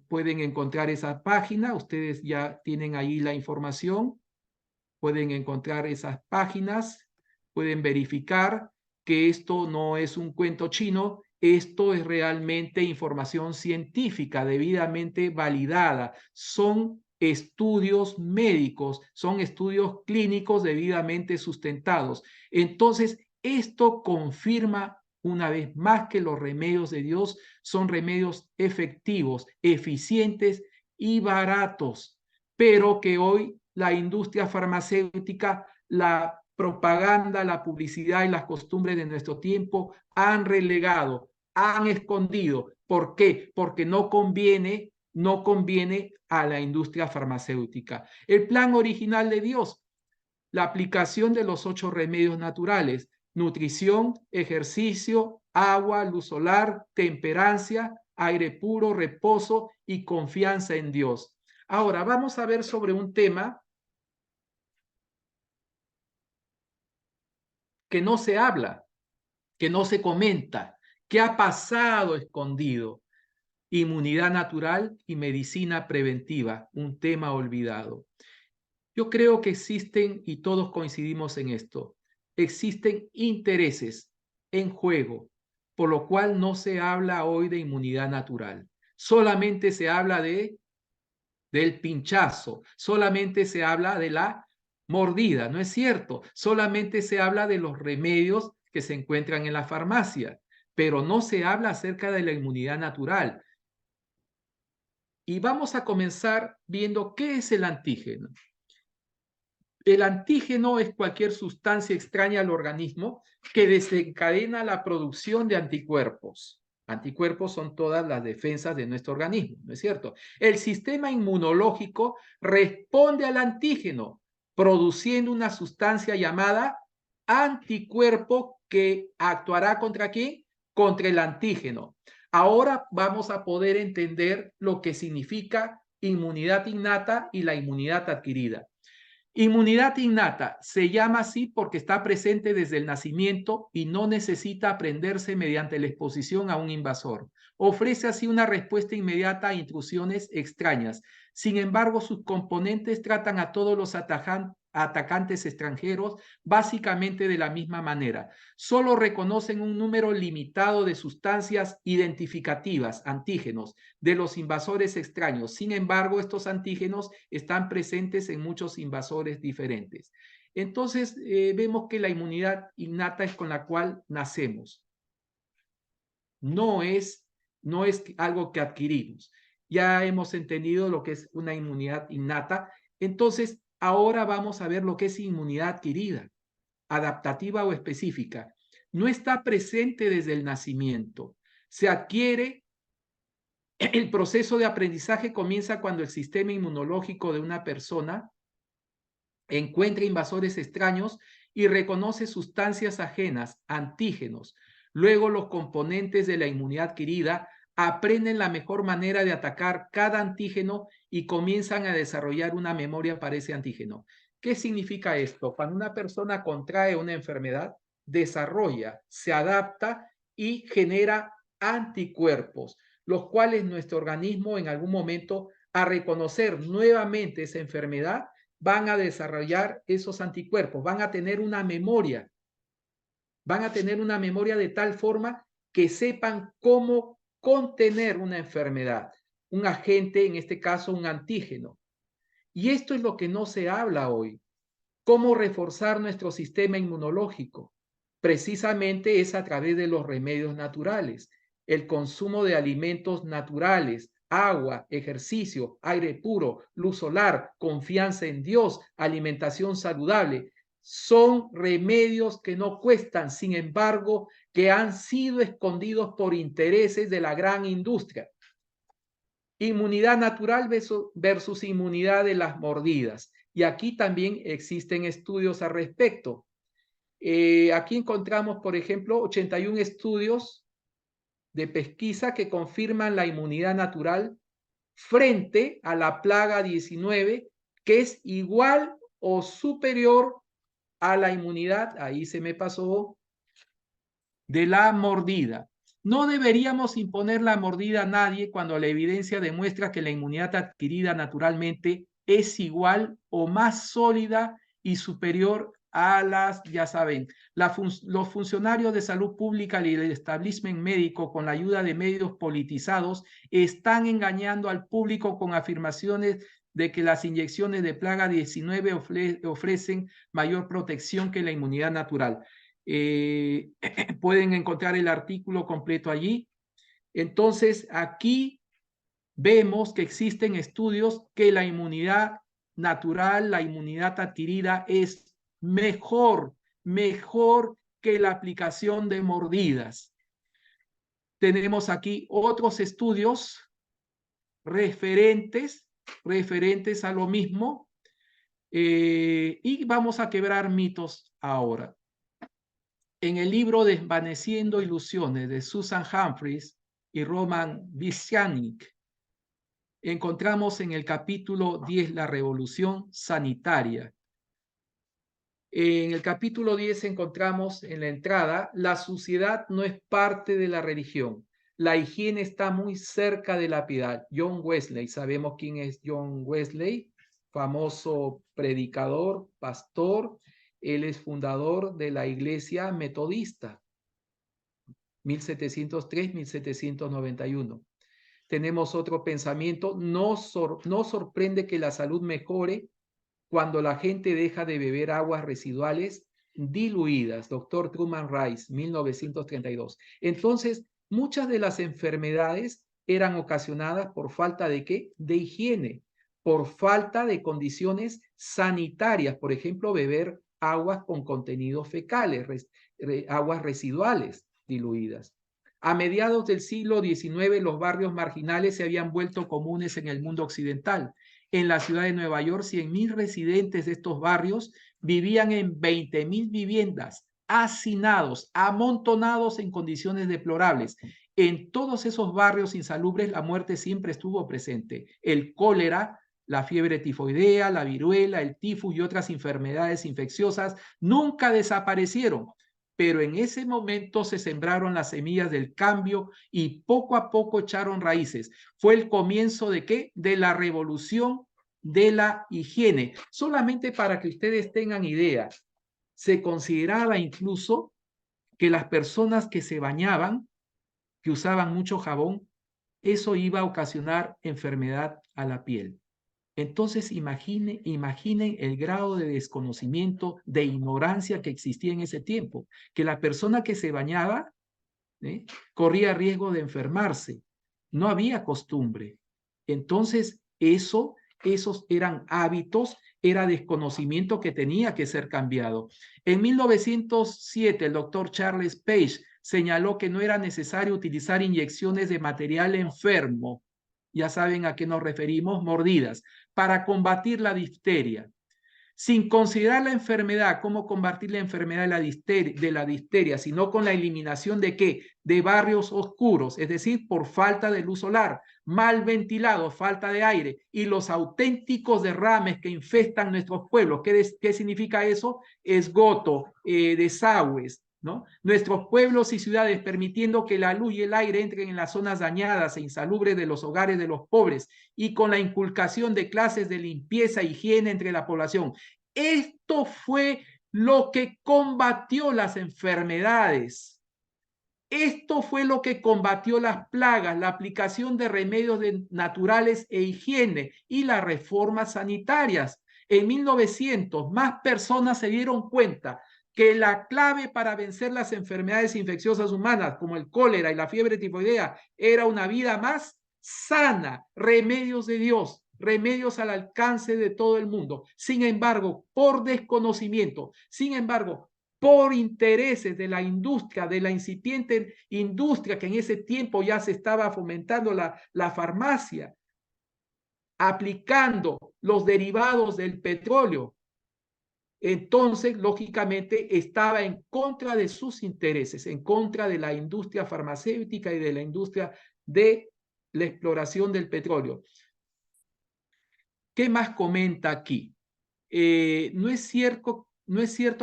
pueden encontrar esa página, ustedes ya tienen ahí la información, pueden encontrar esas páginas, pueden verificar que esto no es un cuento chino, esto es realmente información científica debidamente validada, son estudios médicos, son estudios clínicos debidamente sustentados. Entonces, esto confirma una vez más que los remedios de Dios son remedios efectivos, eficientes y baratos, pero que hoy la industria farmacéutica, la propaganda, la publicidad y las costumbres de nuestro tiempo han relegado, han escondido. ¿Por qué? Porque no conviene a la industria farmacéutica. El plan original de Dios, la aplicación de los 8 remedios naturales: nutrición, ejercicio, agua, luz solar, temperancia, aire puro, reposo y confianza en Dios. Ahora vamos a ver sobre un tema que no se habla, que no se comenta, que ha pasado escondido: inmunidad natural y medicina preventiva, un tema olvidado. Yo creo que existen, y todos coincidimos en esto, existen intereses en juego, por lo cual no se habla hoy de inmunidad natural. Solamente se habla del pinchazo, solamente se habla de la mordida, ¿no es cierto? Solamente se habla de los remedios que se encuentran en la farmacia, pero no se habla acerca de la inmunidad natural. Y vamos a comenzar viendo qué es el antígeno. El antígeno es cualquier sustancia extraña al organismo que desencadena la producción de anticuerpos. Anticuerpos son todas las defensas de nuestro organismo, ¿no es cierto? El sistema inmunológico responde al antígeno, produciendo una sustancia llamada anticuerpo que actuará ¿contra quién? Contra el antígeno. Ahora vamos a poder entender lo que significa inmunidad innata y la inmunidad adquirida. Inmunidad innata se llama así porque está presente desde el nacimiento y no necesita aprenderse mediante la exposición a un invasor. Ofrece así una respuesta inmediata a intrusiones extrañas. Sin embargo, sus componentes tratan a todos los a atacantes extranjeros básicamente de la misma manera. Solo reconocen un número limitado de sustancias identificativas, antígenos, de los invasores extraños. Sin embargo, estos antígenos están presentes en muchos invasores diferentes. Entonces, vemos que la inmunidad innata es con la cual nacemos. No es algo que adquirimos. Ya hemos entendido lo que es una inmunidad innata. Entonces, ahora vamos a ver lo que es inmunidad adquirida, adaptativa o específica. No está presente desde el nacimiento. Se adquiere, el proceso de aprendizaje comienza cuando el sistema inmunológico de una persona encuentra invasores extraños y reconoce sustancias ajenas, antígenos. Luego los componentes de la inmunidad adquirida aprenden la mejor manera de atacar cada antígeno y comienzan a desarrollar una memoria para ese antígeno. ¿Qué significa esto? Cuando una persona contrae una enfermedad, desarrolla, se adapta y genera anticuerpos, los cuales nuestro organismo en algún momento, a reconocer nuevamente esa enfermedad, van a desarrollar esos anticuerpos, van a tener una memoria de tal forma que sepan cómo contener una enfermedad, un agente, en este caso un antígeno. Y esto es lo que no se habla hoy. ¿Cómo reforzar nuestro sistema inmunológico? Precisamente es a través de los remedios naturales, el consumo de alimentos naturales, agua, ejercicio, aire puro, luz solar, confianza en Dios, alimentación saludable. Son remedios que no cuestan, sin embargo, que han sido escondidos por intereses de la gran industria. Inmunidad natural versus inmunidad de las mordidas. Y aquí también existen estudios al respecto. Aquí encontramos, por ejemplo, 81 estudios de pesquisa que confirman la inmunidad natural frente a la plaga 19, que es igual o superior a la inmunidad, ahí se me pasó, de la mordida. No deberíamos imponer la mordida a nadie cuando la evidencia demuestra que la inmunidad adquirida naturalmente es igual o más sólida y superior a las, ya saben, los funcionarios de salud pública y el establishment médico, con la ayuda de medios politizados, están engañando al público con afirmaciones de que las inyecciones de plaga 19 ofrecen mayor protección que la inmunidad natural. Pueden encontrar el artículo completo allí. Entonces, aquí vemos que existen estudios que la inmunidad natural, la inmunidad adquirida es mejor que la aplicación de mordidas. Tenemos aquí otros estudios referentes a lo mismo, y vamos a quebrar mitos ahora. En el libro Desvaneciendo Ilusiones de Susan Humphries y Roman Vyshyanik, encontramos en el capítulo 10 la revolución sanitaria. En el capítulo 10 encontramos en la entrada: la suciedad no es parte de la religión. La higiene está muy cerca de la piedad. John Wesley, ¿sabemos quién es John Wesley? Famoso predicador, pastor. Él es fundador de la iglesia metodista, 1703-1791. Tenemos otro pensamiento: no sorprende que la salud mejore cuando la gente deja de beber aguas residuales diluidas. Dr. Truman Rice, 1932. Entonces, muchas de las enfermedades eran ocasionadas por falta de ¿qué? De higiene, por falta de condiciones sanitarias. Por ejemplo, beber aguas con contenidos fecales, aguas residuales diluidas. A mediados del siglo XIX, los barrios marginales se habían vuelto comunes en el mundo occidental. En la ciudad de Nueva York, 100.000 residentes de estos barrios vivían en 20.000 viviendas, hacinados, amontonados en condiciones deplorables. En todos esos barrios insalubres, la muerte siempre estuvo presente. El cólera, la fiebre tifoidea, la viruela, el tifus y otras enfermedades infecciosas nunca desaparecieron, pero en ese momento se sembraron las semillas del cambio y poco a poco echaron raíces. Fue el comienzo ¿de qué? De la revolución de la higiene. Solamente para que ustedes tengan idea, se consideraba incluso que las personas que se bañaban, que usaban mucho jabón, eso iba a ocasionar enfermedad a la piel. Entonces imaginen el grado de desconocimiento, de ignorancia que existía en ese tiempo, que la persona que se bañaba corría riesgo de enfermarse. No había costumbre. Entonces, esos eran hábitos, era desconocimiento que tenía que ser cambiado. En 1907, el doctor Charles Page señaló que no era necesario utilizar inyecciones de material enfermo, ya saben a qué nos referimos, mordidas, para combatir la difteria. Sin considerar la enfermedad, cómo combatir la enfermedad de la difteria, sino con la eliminación de qué? De barrios oscuros, es decir, por falta de luz solar, mal ventilado, falta de aire y los auténticos derrames que infestan nuestros pueblos. ¿Qué significa eso? Esgoto, desagües, ¿no? Nuestros pueblos y ciudades permitiendo que la luz y el aire entren en las zonas dañadas e insalubres de los hogares de los pobres y con la inculcación de clases de limpieza e higiene entre la población. Esto fue lo que combatió las enfermedades. Esto fue lo que combatió las plagas, la aplicación de remedios naturales e higiene y las reformas sanitarias. En 1900, más personas se dieron cuenta que la clave para vencer las enfermedades infecciosas humanas, como el cólera y la fiebre tifoidea, era una vida más sana, remedios de Dios, remedios al alcance de todo el mundo. Sin embargo, por desconocimiento, sin embargo, por intereses de la industria, de la incipiente industria que en ese tiempo ya se estaba fomentando la farmacia, aplicando los derivados del petróleo, entonces, lógicamente, estaba en contra de sus intereses, en contra de la industria farmacéutica y de la industria de la exploración del petróleo. ¿Qué más comenta aquí? No es cierto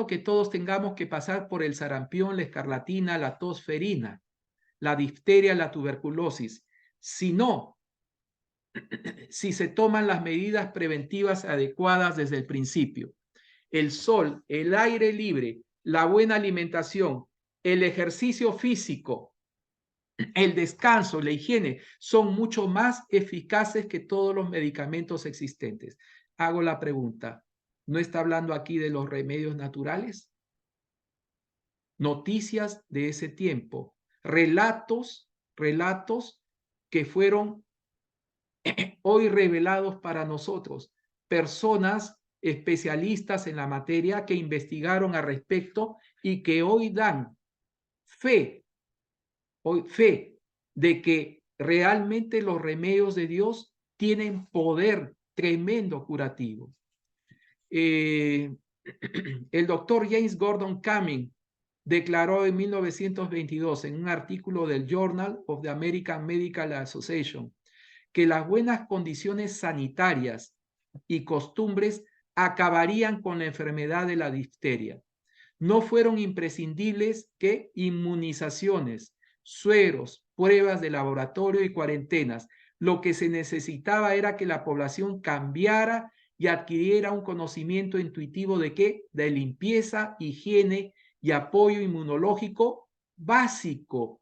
que todos tengamos que pasar por el sarampión, la escarlatina, la tos ferina, la difteria, la tuberculosis, sino si se toman las medidas preventivas adecuadas desde el principio. El sol, el aire libre, la buena alimentación, el ejercicio físico, el descanso, la higiene, son mucho más eficaces que todos los medicamentos existentes. Hago la pregunta, ¿no está hablando aquí de los remedios naturales? Noticias de ese tiempo, relatos que fueron hoy revelados para nosotros, personas especialistas en la materia que investigaron al respecto y que hoy dan fe de que realmente los remedios de Dios tienen poder tremendo curativo. El doctor James Gordon Cumming declaró en 1922 en un artículo del Journal of the American Medical Association que las buenas condiciones sanitarias y costumbres acabarían con la enfermedad de la difteria. No fueron imprescindibles que inmunizaciones, sueros, pruebas de laboratorio y cuarentenas. Lo que se necesitaba era que la población cambiara y adquiriera un conocimiento intuitivo de qué, de limpieza, higiene y apoyo inmunológico básico,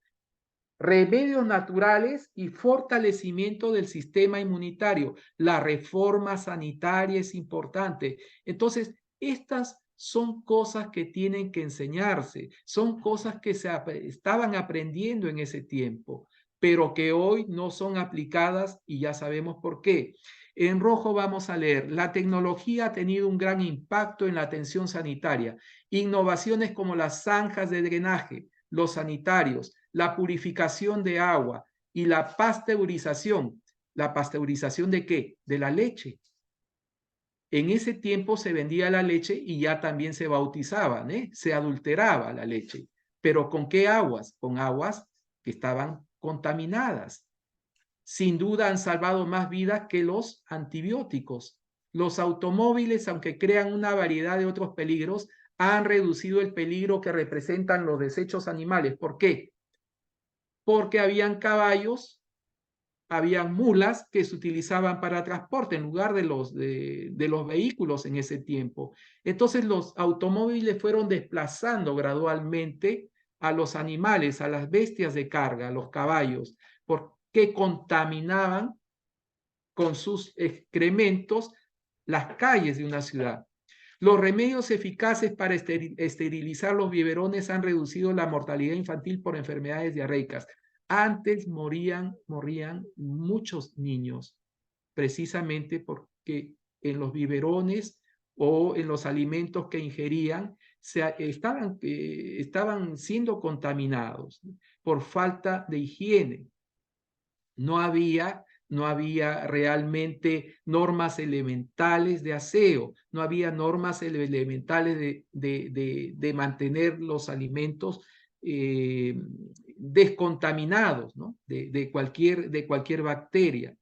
remedios naturales y fortalecimiento del sistema inmunitario. La reforma sanitaria es importante. Entonces, estas son cosas que tienen que enseñarse, son cosas que se estaban aprendiendo en ese tiempo, pero que hoy no son aplicadas y ya sabemos por qué. En rojo vamos a leer, la tecnología ha tenido un gran impacto en la atención sanitaria. Innovaciones como las zanjas de drenaje, los sanitarios, la purificación de agua y la pasteurización. ¿La pasteurización de qué? De la leche. En ese tiempo se vendía la leche y ya también se bautizaban, se adulteraba la leche. ¿Pero con qué aguas? Con aguas que estaban contaminadas. Sin duda han salvado más vidas que los antibióticos. Los automóviles, aunque crean una variedad de otros peligros, han reducido el peligro que representan los desechos animales. ¿Por qué? Porque habían caballos habían mulas que se utilizaban para transporte en lugar de los vehículos en ese tiempo. Entonces los automóviles fueron desplazando gradualmente a los animales, a las bestias de carga, a los caballos, porque contaminaban con sus excrementos las calles de una ciudad. Los remedios eficaces para esterilizar los biberones han reducido la mortalidad infantil por enfermedades diarreicas. Antes morían muchos niños, precisamente porque en los biberones o en los alimentos que ingerían estaban siendo contaminados por falta de higiene. No había realmente normas elementales de aseo, no había normas elementales de mantener los alimentos descontaminados, ¿no? de cualquier bacteria.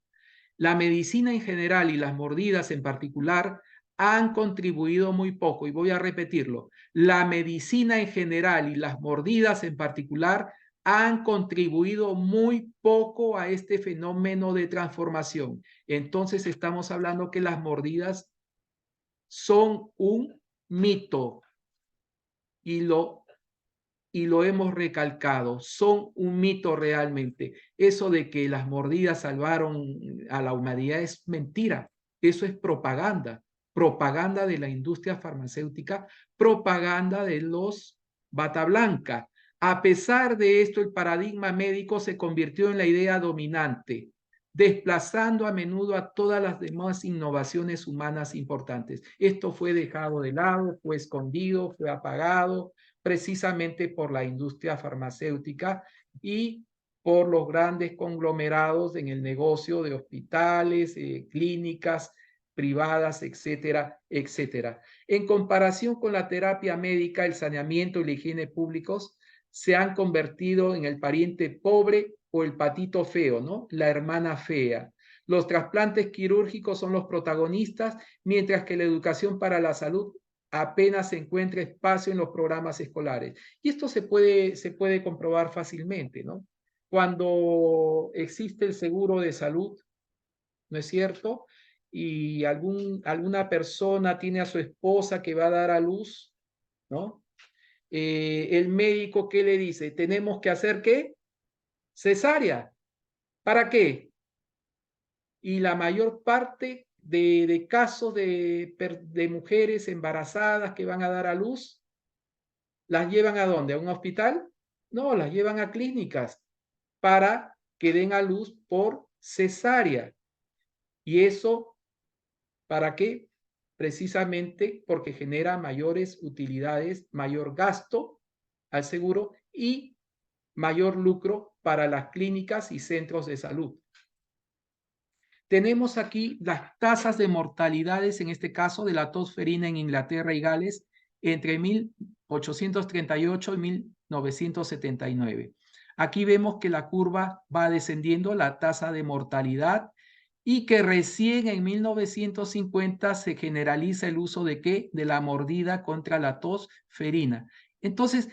La medicina en general y las mordidas en particular han contribuido muy poco, y voy a repetirlo, la medicina en general y las mordidas en particular han contribuido muy poco a este fenómeno de transformación. Entonces estamos hablando que las mordidas son un mito y lo hemos recalcado, son un mito realmente. Eso de que las mordidas salvaron a la humanidad es mentira, eso es propaganda, propaganda de la industria farmacéutica, propaganda de los bata blanca. A pesar de esto, el paradigma médico se convirtió en la idea dominante, desplazando a menudo a todas las demás innovaciones humanas importantes. Esto fue dejado de lado, fue escondido, fue apagado, precisamente por la industria farmacéutica y por los grandes conglomerados en el negocio de hospitales, clínicas privadas, etcétera, etcétera. En comparación con la terapia médica, el saneamiento y la higiene públicos se han convertido en el pariente pobre o el patito feo, ¿no? La hermana fea. Los trasplantes quirúrgicos son los protagonistas, mientras que la educación para la salud apenas se encuentra espacio en los programas escolares. Y esto se puede comprobar fácilmente, ¿no? Cuando existe el seguro de salud, ¿no es cierto? Y alguna persona tiene a su esposa que va a dar a luz, ¿no? El médico, ¿qué le dice? Tenemos que hacer ¿qué? Cesárea. ¿Para qué? Y la mayor parte de casos de mujeres embarazadas que van a dar a luz, ¿las llevan a dónde? ¿A un hospital? No, las llevan a clínicas para que den a luz por cesárea. ¿Y eso para qué? Precisamente porque genera mayores utilidades, mayor gasto al seguro y mayor lucro para las clínicas y centros de salud. Tenemos aquí las tasas de mortalidades, en este caso de la tos ferina en Inglaterra y Gales, entre 1838 y 1979. Aquí vemos que la curva va descendiendo, la tasa de mortalidad, y que recién en 1950 se generaliza el uso de ¿qué? De la mordida contra la tos ferina. Entonces,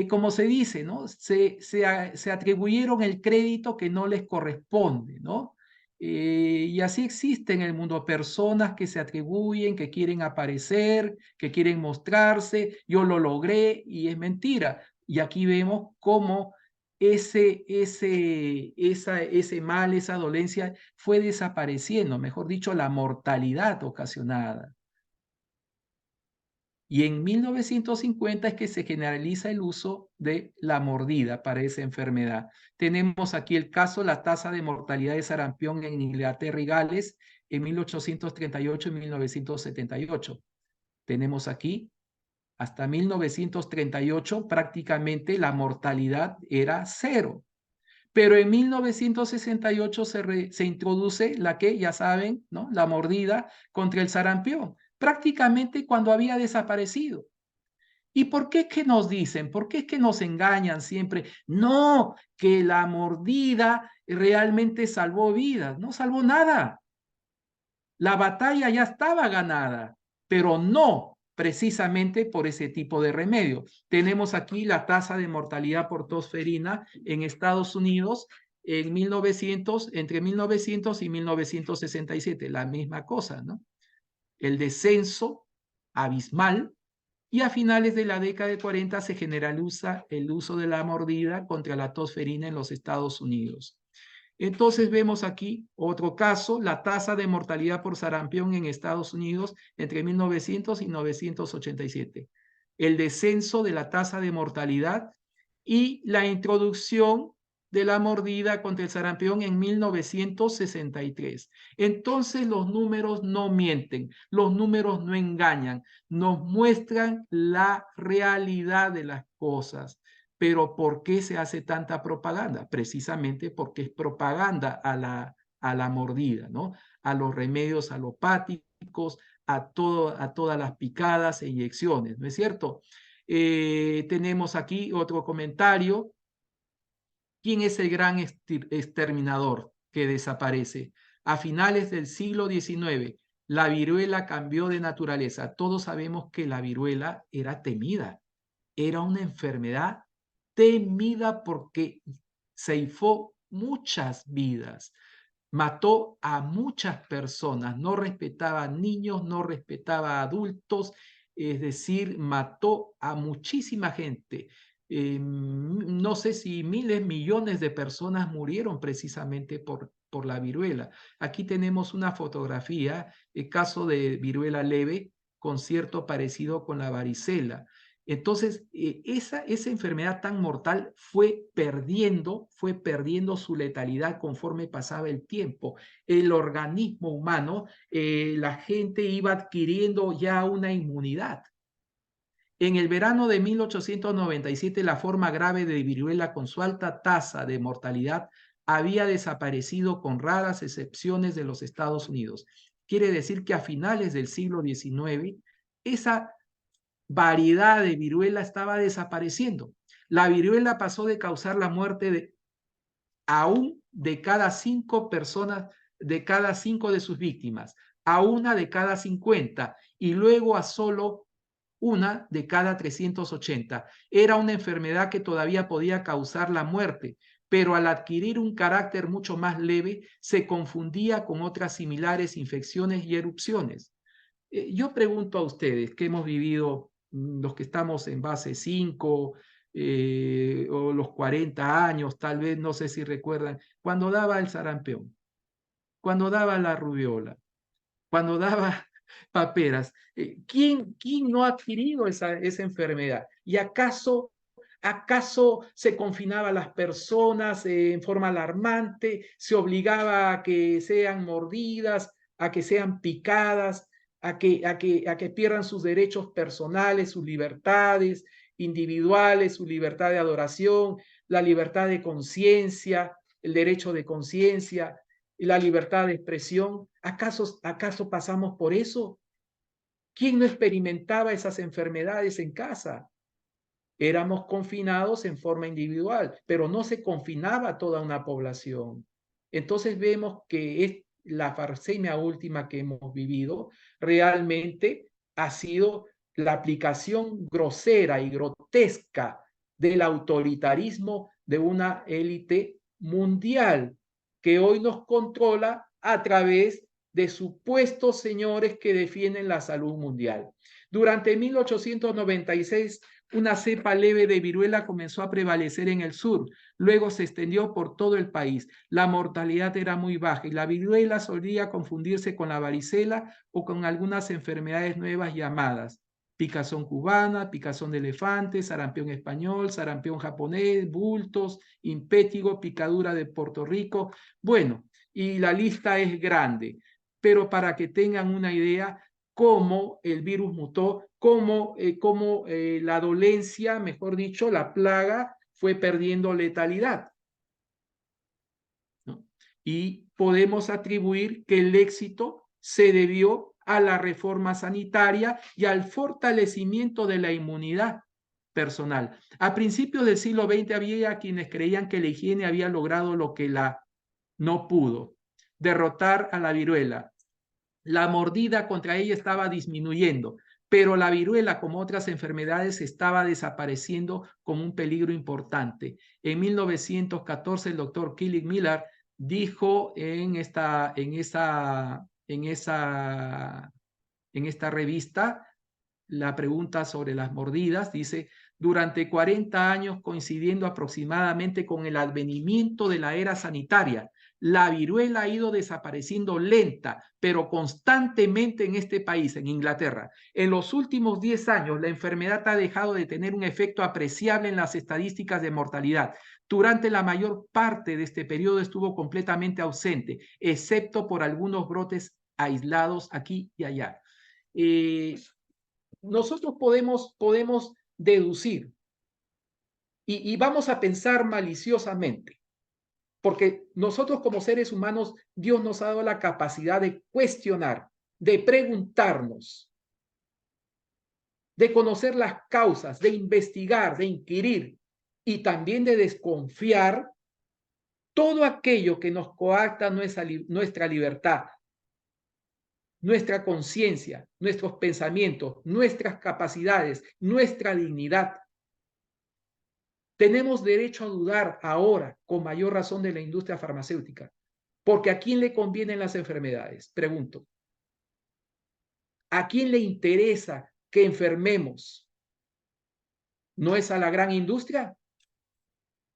como se dice, ¿no? Se atribuyeron el crédito que no les corresponde, ¿no? Y así existe en el mundo personas que se atribuyen, que quieren aparecer, que quieren mostrarse, yo lo logré y es mentira. Y aquí vemos cómo ese mal, esa dolencia fue desapareciendo, mejor dicho, la mortalidad ocasionada. Y en 1950 es que se generaliza el uso de la mordida para esa enfermedad. Tenemos aquí el caso, la tasa de mortalidad de sarampión en Inglaterra y Gales en 1838 y 1978. Tenemos aquí, hasta 1938 prácticamente la mortalidad era cero. Pero en 1968 se introduce la que, ya saben, ¿no? La mordida contra el sarampión, prácticamente cuando había desaparecido. ¿Y por qué es que nos dicen? ¿Por qué es que nos engañan siempre? No, que la mordida realmente salvó vidas. No salvó nada. La batalla ya estaba ganada, pero no precisamente por ese tipo de remedio. Tenemos aquí la tasa de mortalidad por tos ferina en Estados Unidos entre 1900 y 1967, la misma cosa, ¿no? El descenso abismal, y a finales de la década de 40 se generaliza el uso de la mordida contra la tosferina en los Estados Unidos. Entonces vemos aquí otro caso, la tasa de mortalidad por sarampión en Estados Unidos entre 1900 y 1987. El descenso de la tasa de mortalidad y la introducción de la mordida contra el sarampión en 1963. Entonces los números no mienten, los números no engañan, nos muestran la realidad de las cosas. Pero ¿por qué se hace tanta propaganda? Precisamente porque es propaganda a la mordida, ¿no? A los remedios alopáticos, a todas las picadas e inyecciones, ¿no es cierto? Tenemos aquí otro comentario. ¿Quién es el gran exterminador que desaparece? A finales del siglo XIX, la viruela cambió de naturaleza. Todos sabemos que la viruela era temida, era una enfermedad temida porque ceifó muchas vidas, mató a muchas personas, no respetaba a niños, no respetaba a adultos, es decir, mató a muchísima gente. No sé si miles, millones de personas murieron precisamente por la viruela. Aquí tenemos una fotografía, el caso de viruela leve, con cierto parecido con la varicela. Entonces, esa enfermedad tan mortal fue perdiendo su letalidad conforme pasaba el tiempo. El organismo humano, la gente iba adquiriendo ya una inmunidad. En el verano de 1897, la forma grave de viruela con su alta tasa de mortalidad había desaparecido con raras excepciones de los Estados Unidos. Quiere decir que a finales del siglo XIX, esa variedad de viruela estaba desapareciendo. La viruela pasó de causar la muerte de cada 5 personas, de cada 5 de sus víctimas, a una de cada 50 y luego a solo una de cada 380. Era una enfermedad que todavía podía causar la muerte, pero al adquirir un carácter mucho más leve, se confundía con otras similares infecciones y erupciones. Yo pregunto a ustedes que hemos vivido, los que estamos en base 5 o los 40 años, tal vez, no sé si recuerdan, cuando daba el sarampión, cuando daba la rubiola, cuando daba paperas, ¿quién no ha adquirido esa enfermedad? ¿Y acaso se confinaba a las personas en forma alarmante, se obligaba a que sean mordidas, a que sean picadas, a que pierdan sus derechos personales, sus libertades individuales, su libertad de adoración, la libertad de conciencia, el derecho de conciencia, la libertad de expresión? ¿Acaso pasamos por eso? ¿Quién no experimentaba esas enfermedades en casa? Éramos confinados en forma individual, pero no se confinaba toda una población. Entonces vemos que la farsemia última que hemos vivido realmente ha sido la aplicación grosera y grotesca del autoritarismo de una élite mundial que hoy nos controla a través de supuestos señores que defienden la salud mundial. Durante 1896, una cepa leve de viruela comenzó a prevalecer en el sur, luego se extendió por todo el país. La mortalidad era muy baja y la viruela solía confundirse con la varicela o con algunas enfermedades nuevas llamadas picazón cubana, picazón de elefante, sarampión español, sarampión japonés, bultos, impétigo, picadura de Puerto Rico. Bueno, y la lista es grande, pero para que tengan una idea cómo el virus mutó, cómo la dolencia, mejor dicho, la plaga fue perdiendo letalidad, ¿no? Y podemos atribuir que el éxito se debió a la reforma sanitaria y al fortalecimiento de la inmunidad personal. A principios del siglo XX había quienes creían que la higiene había logrado lo que la no pudo, derrotar a la viruela. La mordida contra ella estaba disminuyendo, pero la viruela, como otras enfermedades, estaba desapareciendo como un peligro importante. En 1914, el doctor Killick Miller dijo en esta revista, la pregunta sobre las mordidas, dice: durante 40 años, coincidiendo aproximadamente con el advenimiento de la era sanitaria, la viruela ha ido desapareciendo lenta, pero constantemente en este país, en Inglaterra. En los últimos 10 años, la enfermedad ha dejado de tener un efecto apreciable en las estadísticas de mortalidad. Durante la mayor parte de este periodo estuvo completamente ausente, excepto por algunos brotes aislados aquí y allá. Nosotros podemos deducir y vamos a pensar maliciosamente, porque nosotros como seres humanos, Dios nos ha dado la capacidad de cuestionar, de preguntarnos, de conocer las causas, de investigar, de inquirir y también de desconfiar todo aquello que nos coarta nuestra libertad, nuestra conciencia, nuestros pensamientos, nuestras capacidades, nuestra dignidad. Tenemos derecho a dudar ahora, con mayor razón, de la industria farmacéutica, porque ¿a quién le convienen las enfermedades? Pregunto. ¿A quién le interesa que enfermemos? ¿No es a la gran industria?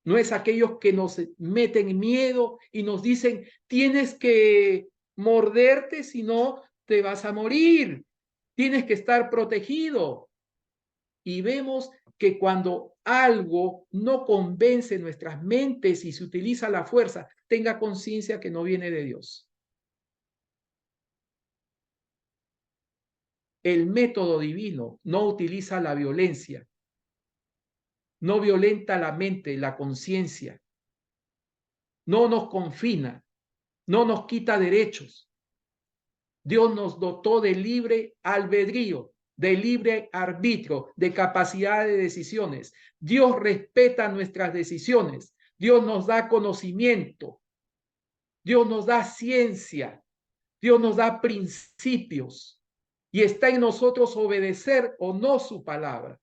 ¿No es a aquellos que nos meten miedo y nos dicen: tienes que morderte, si no te vas a morir, tienes que estar protegido? Y vemos que cuando algo no convence nuestras mentes y se utiliza la fuerza, tenga conciencia que no viene de Dios. El método divino no utiliza la violencia, no violenta la mente, la conciencia, no nos confina, no nos quita derechos. Dios nos dotó de libre albedrío, de libre arbitrio, de capacidad de decisiones. Dios respeta nuestras decisiones. Dios nos da conocimiento. Dios nos da ciencia. Dios nos da principios. Y está en nosotros obedecer o no su palabra.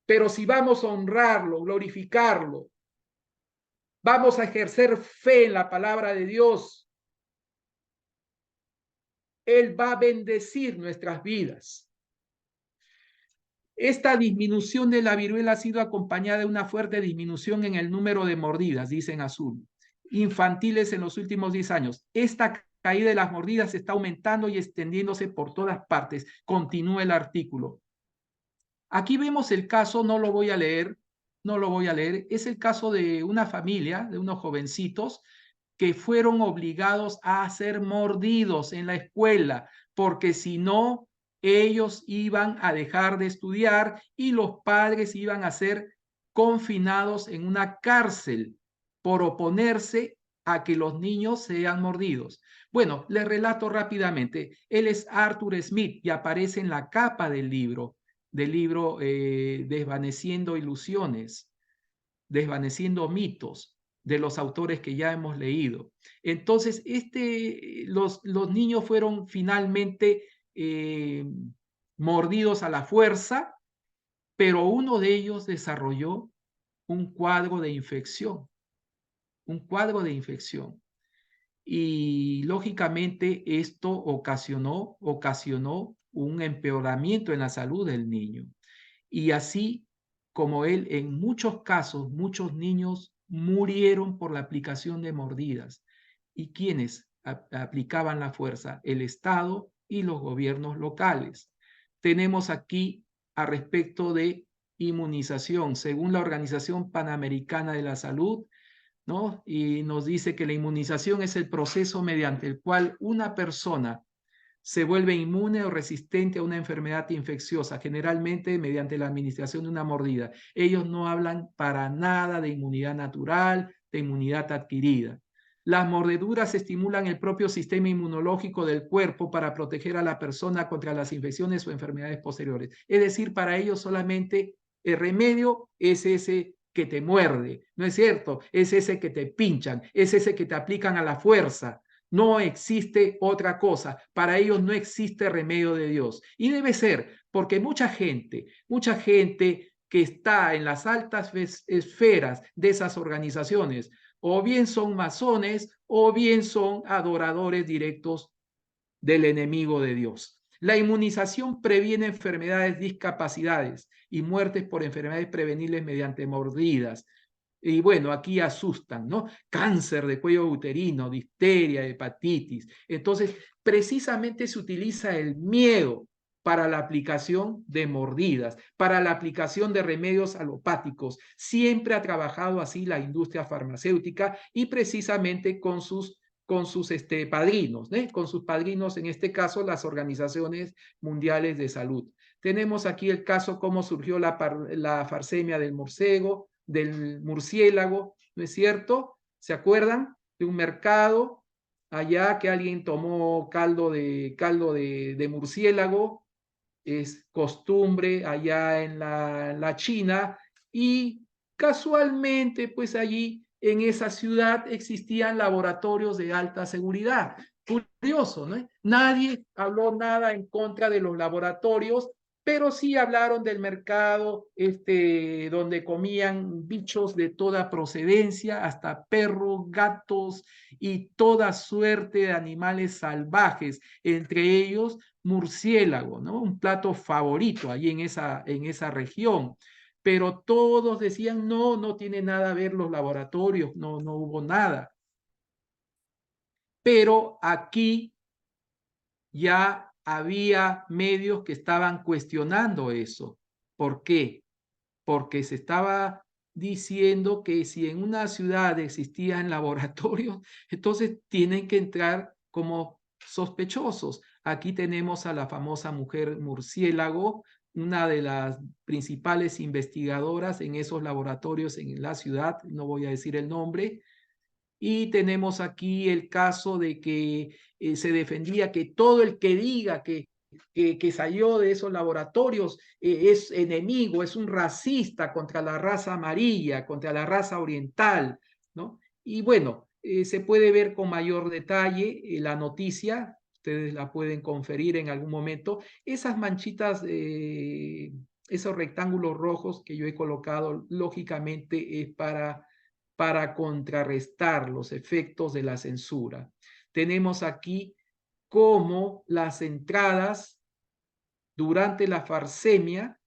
Pero si vamos a honrarlo, glorificarlo, vamos a ejercer fe en la palabra de Dios, Él va a bendecir nuestras vidas. Esta disminución de la viruela ha sido acompañada de una fuerte disminución en el número de mordidas, dice en azul, infantiles en los últimos 10 años. Esta caída de las mordidas está aumentando y extendiéndose por todas partes. Continúa el artículo. Aquí vemos el caso, no lo voy a leer, es el caso de una familia, de unos jovencitos que fueron obligados a ser mordidos en la escuela, porque si no, ellos iban a dejar de estudiar y los padres iban a ser confinados en una cárcel por oponerse a que los niños sean mordidos. Bueno, les relato rápidamente. Él es Arthur Smith y aparece en la capa del libro Desvaneciendo Ilusiones, Desvaneciendo Mitos, de los autores que ya hemos leído. Entonces, los niños fueron finalmente mordidos a la fuerza, pero uno de ellos desarrolló un cuadro de infección, y lógicamente esto ocasionó un empeoramiento en la salud del niño. Y así como él, en muchos casos, muchos niños murieron por la aplicación de mordidas. ¿Y quiénes aplicaban la fuerza? El Estado y los gobiernos locales. Tenemos aquí a respecto de inmunización, según la Organización Panamericana de la Salud, ¿no? Y nos dice que la inmunización es el proceso mediante el cual una persona se vuelve inmune o resistente a una enfermedad infecciosa, generalmente mediante la administración de una mordida. Ellos no hablan para nada de inmunidad natural, de inmunidad adquirida. Las mordeduras estimulan el propio sistema inmunológico del cuerpo para proteger a la persona contra las infecciones o enfermedades posteriores. Es decir, para ellos solamente el remedio es ese que te muerde, ¿no es cierto? Es ese que te pinchan, es ese que te aplican a la fuerza, No existe otra cosa. Para ellos no existe remedio de Dios. Y debe ser, porque mucha gente que está en las altas esferas de esas organizaciones, o bien son masones, o bien son adoradores directos del enemigo de Dios. La inmunización previene enfermedades, discapacidades y muertes por enfermedades prevenibles mediante mordidas. Y bueno, aquí asustan, ¿no? Cáncer de cuello uterino, difteria, hepatitis. Entonces, precisamente se utiliza el miedo para la aplicación de mordidas, para la aplicación de remedios alopáticos. Siempre ha trabajado así la industria farmacéutica y precisamente con sus padrinos, ¿eh? Con sus padrinos, en este caso, las organizaciones mundiales de salud. Tenemos aquí el caso, cómo surgió la farsemia del murciélago, ¿no es cierto? ¿Se acuerdan de un mercado allá que alguien tomó caldo de murciélago? Es costumbre allá en la China y casualmente pues allí en esa ciudad existían laboratorios de alta seguridad. Curioso, ¿no? Nadie habló nada en contra de los laboratorios, pero sí hablaron del mercado donde comían bichos de toda procedencia, hasta perros, gatos y toda suerte de animales salvajes, entre ellos murciélago, ¿no? Un plato favorito ahí en esa región. Pero todos decían, no, no tiene nada a ver los laboratorios, no, no hubo nada. Pero aquí ya había medios que estaban cuestionando eso. ¿Por qué? Porque se estaba diciendo que si en una ciudad existían laboratorios, entonces tienen que entrar como sospechosos. Aquí tenemos a la famosa mujer murciélago, una de las principales investigadoras en esos laboratorios en la ciudad, no voy a decir el nombre, y tenemos aquí el caso de que se defendía que todo el que diga que salió de esos laboratorios es enemigo, es un racista contra la raza amarilla, contra la raza oriental, ¿no? Y bueno, se puede ver con mayor detalle la noticia, ustedes la pueden conferir en algún momento, esas manchitas, esos rectángulos rojos que yo he colocado, lógicamente es para contrarrestar los efectos de la censura. Tenemos aquí cómo las entradas durante la farsemia,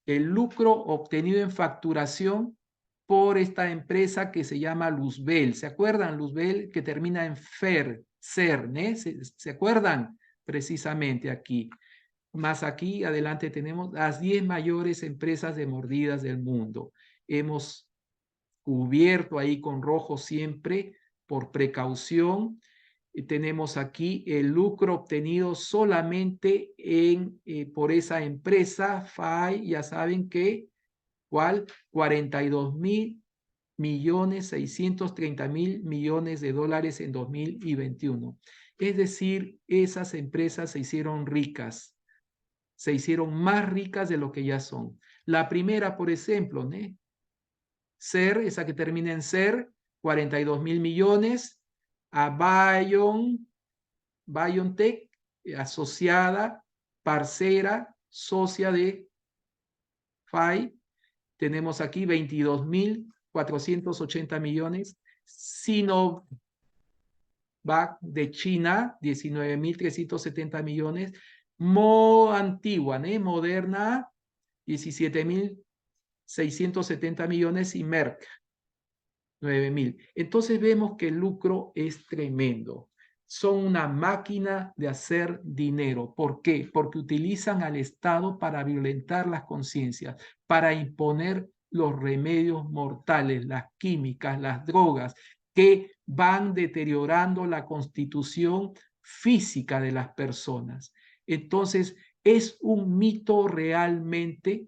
el lucro obtenido en facturación por esta empresa que se llama Luzbel. ¿Se acuerdan? Luzbel, que termina en ser, ¿eh? ¿Se acuerdan? Precisamente aquí. Más aquí adelante tenemos las 10 mayores empresas de mordidas del mundo. Hemos cubierto ahí con rojo siempre por precaución. Tenemos aquí el lucro obtenido solamente por esa empresa, FAI, ya saben que, ¿cuál? 42.630.000.000.000 de dólares en 2021. Es decir, esas empresas se hicieron ricas, se hicieron más ricas de lo que ya son. La primera, por ejemplo, ¿no? SER, esa que termina en SER, 42.000.000.000, a BioNTech, asociada, parcera, socia de FAI, tenemos aquí 22.480.000.000, Sinovac de China, 19.370.000.000, Antigua, Moderna, 17.670.000.000 y Merck, 9.000. Entonces vemos que el lucro es tremendo. Son una máquina de hacer dinero. ¿Por qué? Porque utilizan al Estado para violentar las conciencias, para imponer los remedios mortales, las químicas, las drogas, que van deteriorando la constitución física de las personas. Entonces, es un mito realmente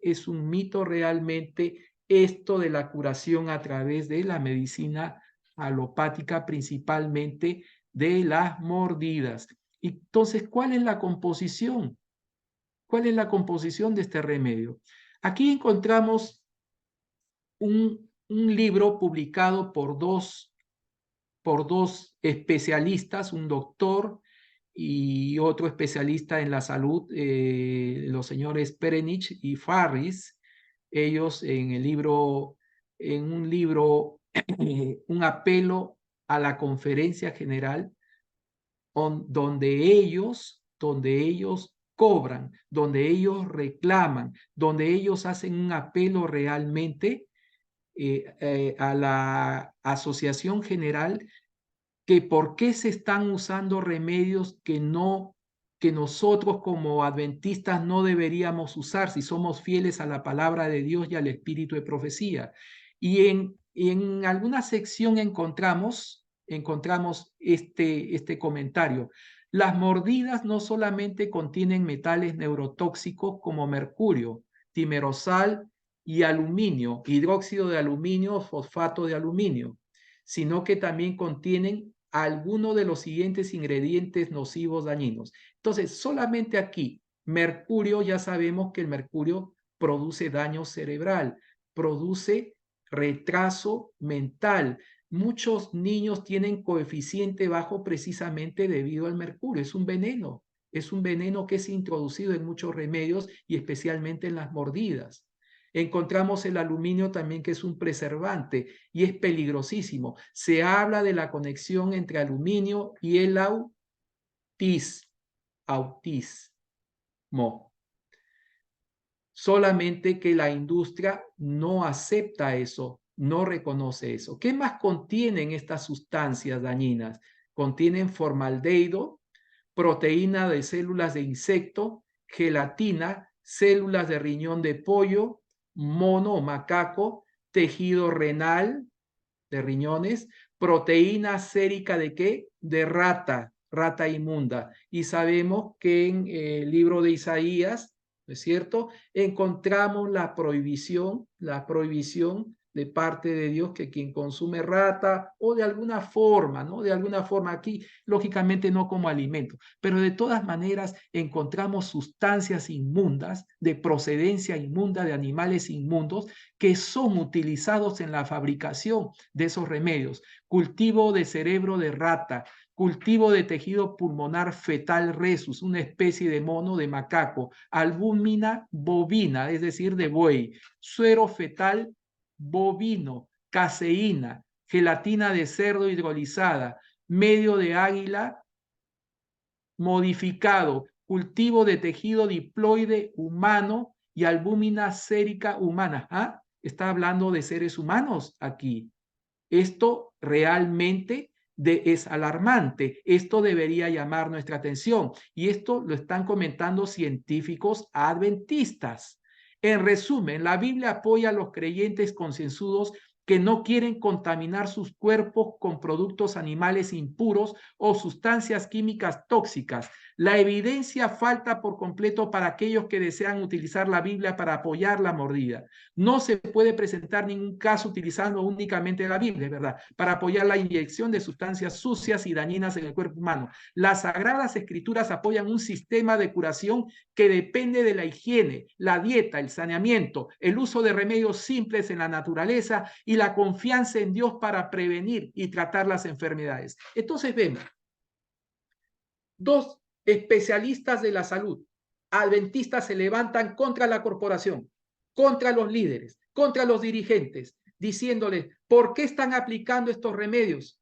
esto de la curación a través de la medicina alopática, principalmente de las mordidas. Entonces, ¿cuál es la composición? ¿Cuál es la composición de este remedio? Aquí encontramos un libro publicado por por dos especialistas, un doctor y otro especialista en la salud, los señores Perenich y Farris. Ellos en un libro, un apelo a la conferencia general, donde ellos cobran, donde ellos reclaman, donde ellos hacen un apelo realmente a la Asociación General, que por qué se están usando remedios que nosotros como adventistas no deberíamos usar si somos fieles a la palabra de Dios y al espíritu de profecía. Y en alguna sección encontramos este comentario. Las mordidas no solamente contienen metales neurotóxicos como mercurio, timerosal y aluminio, hidróxido de aluminio, fosfato de aluminio, sino que también contienen alguno de los siguientes ingredientes nocivos dañinos. Entonces, solamente aquí, mercurio, ya sabemos que el mercurio produce daño cerebral, produce retraso mental. Muchos niños tienen coeficiente bajo precisamente debido al mercurio. Es un veneno que es introducido en muchos remedios y especialmente en las mordidas. Encontramos el aluminio también, que es un preservante y es peligrosísimo. Se habla de la conexión entre aluminio y el autismo. Solamente que la industria no acepta eso, no reconoce eso. ¿Qué más contienen estas sustancias dañinas? Contienen formaldehído, proteína de células de insecto, gelatina, células de riñón de pollo, mono o macaco, tejido renal de riñones, proteína sérica de qué? De rata inmunda. Y sabemos que en el libro de Isaías, ¿no es cierto?, encontramos la prohibición de parte de Dios, que quien consume rata o de alguna forma, ¿no? De alguna forma aquí, lógicamente no como alimento, pero de todas maneras encontramos sustancias inmundas, de procedencia inmunda, de animales inmundos, que son utilizados en la fabricación de esos remedios. Cultivo de cerebro de rata, cultivo de tejido pulmonar fetal rhesus, una especie de mono de macaco, albúmina bovina, es decir, de buey, suero fetal bovino, caseína, gelatina de cerdo hidrolizada, medio de águila modificado, cultivo de tejido diploide humano y albúmina sérica humana. ¿Ah? Está hablando de seres humanos aquí. Esto realmente es alarmante. Esto debería llamar nuestra atención. Y esto lo están comentando científicos adventistas. En resumen, la Biblia apoya a los creyentes concienzudos que no quieren contaminar sus cuerpos con productos animales impuros o sustancias químicas tóxicas. La evidencia falta por completo para aquellos que desean utilizar la Biblia para apoyar la mordida. No se puede presentar ningún caso utilizando únicamente la Biblia, ¿verdad?, para apoyar la inyección de sustancias sucias y dañinas en el cuerpo humano. Las Sagradas Escrituras apoyan un sistema de curación que depende de la higiene, la dieta, el saneamiento, el uso de remedios simples en la naturaleza y la confianza en Dios para prevenir y tratar las enfermedades. Entonces vemos, dos especialistas de la salud adventistas se levantan contra la corporación, contra los líderes, contra los dirigentes, diciéndoles, ¿por qué están aplicando estos remedios?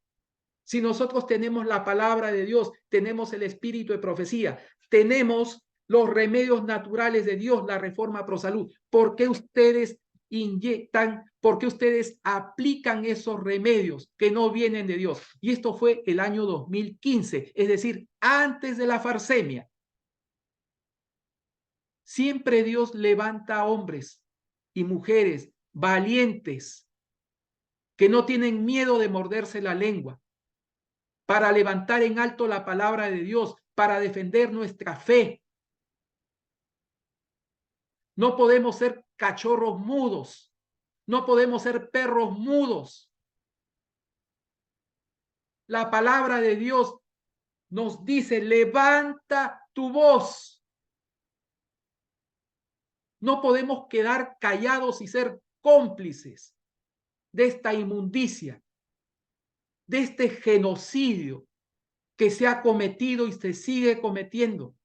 Si nosotros tenemos la palabra de Dios, tenemos el espíritu de profecía, tenemos los remedios naturales de Dios, la reforma pro salud, ¿por qué ustedes inyectan, por qué ustedes aplican esos remedios que no vienen de Dios? Y esto fue el año 2015, es decir, antes de la farsemia. Siempre Dios levanta hombres y mujeres valientes que no tienen miedo de morderse la lengua para levantar en alto la palabra de Dios, para defender nuestra fe. No podemos ser cachorros mudos, no podemos ser perros mudos. La palabra de Dios nos dice, levanta tu voz. No podemos quedar callados y ser cómplices de esta inmundicia. de este genocidio que se ha cometido y se sigue cometiendo.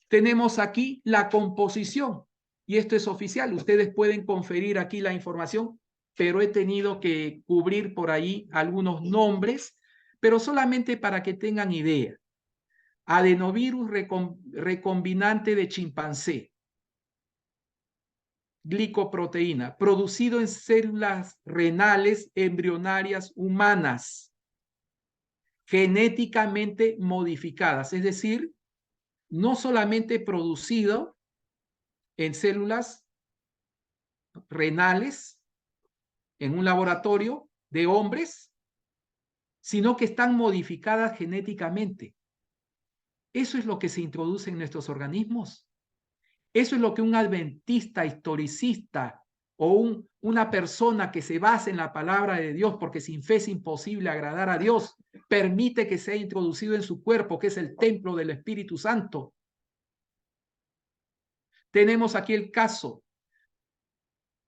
Tenemos aquí la composición, y esto es oficial. Ustedes pueden conferir aquí la información, pero he tenido que cubrir por ahí algunos nombres, pero solamente para que tengan idea. Adenovirus recombinante de chimpancé, glicoproteína, producido en células renales embrionarias humanas, genéticamente modificadas, es decir, no solamente producido en células renales en un laboratorio de hombres, sino que están modificadas genéticamente. Eso es lo que se introduce en nuestros organismos. Eso es lo que un adventista, historicista o una persona que se basa en la palabra de Dios, porque sin fe es imposible agradar a Dios, permite que sea introducido en su cuerpo, que es el templo del Espíritu Santo. Tenemos aquí el caso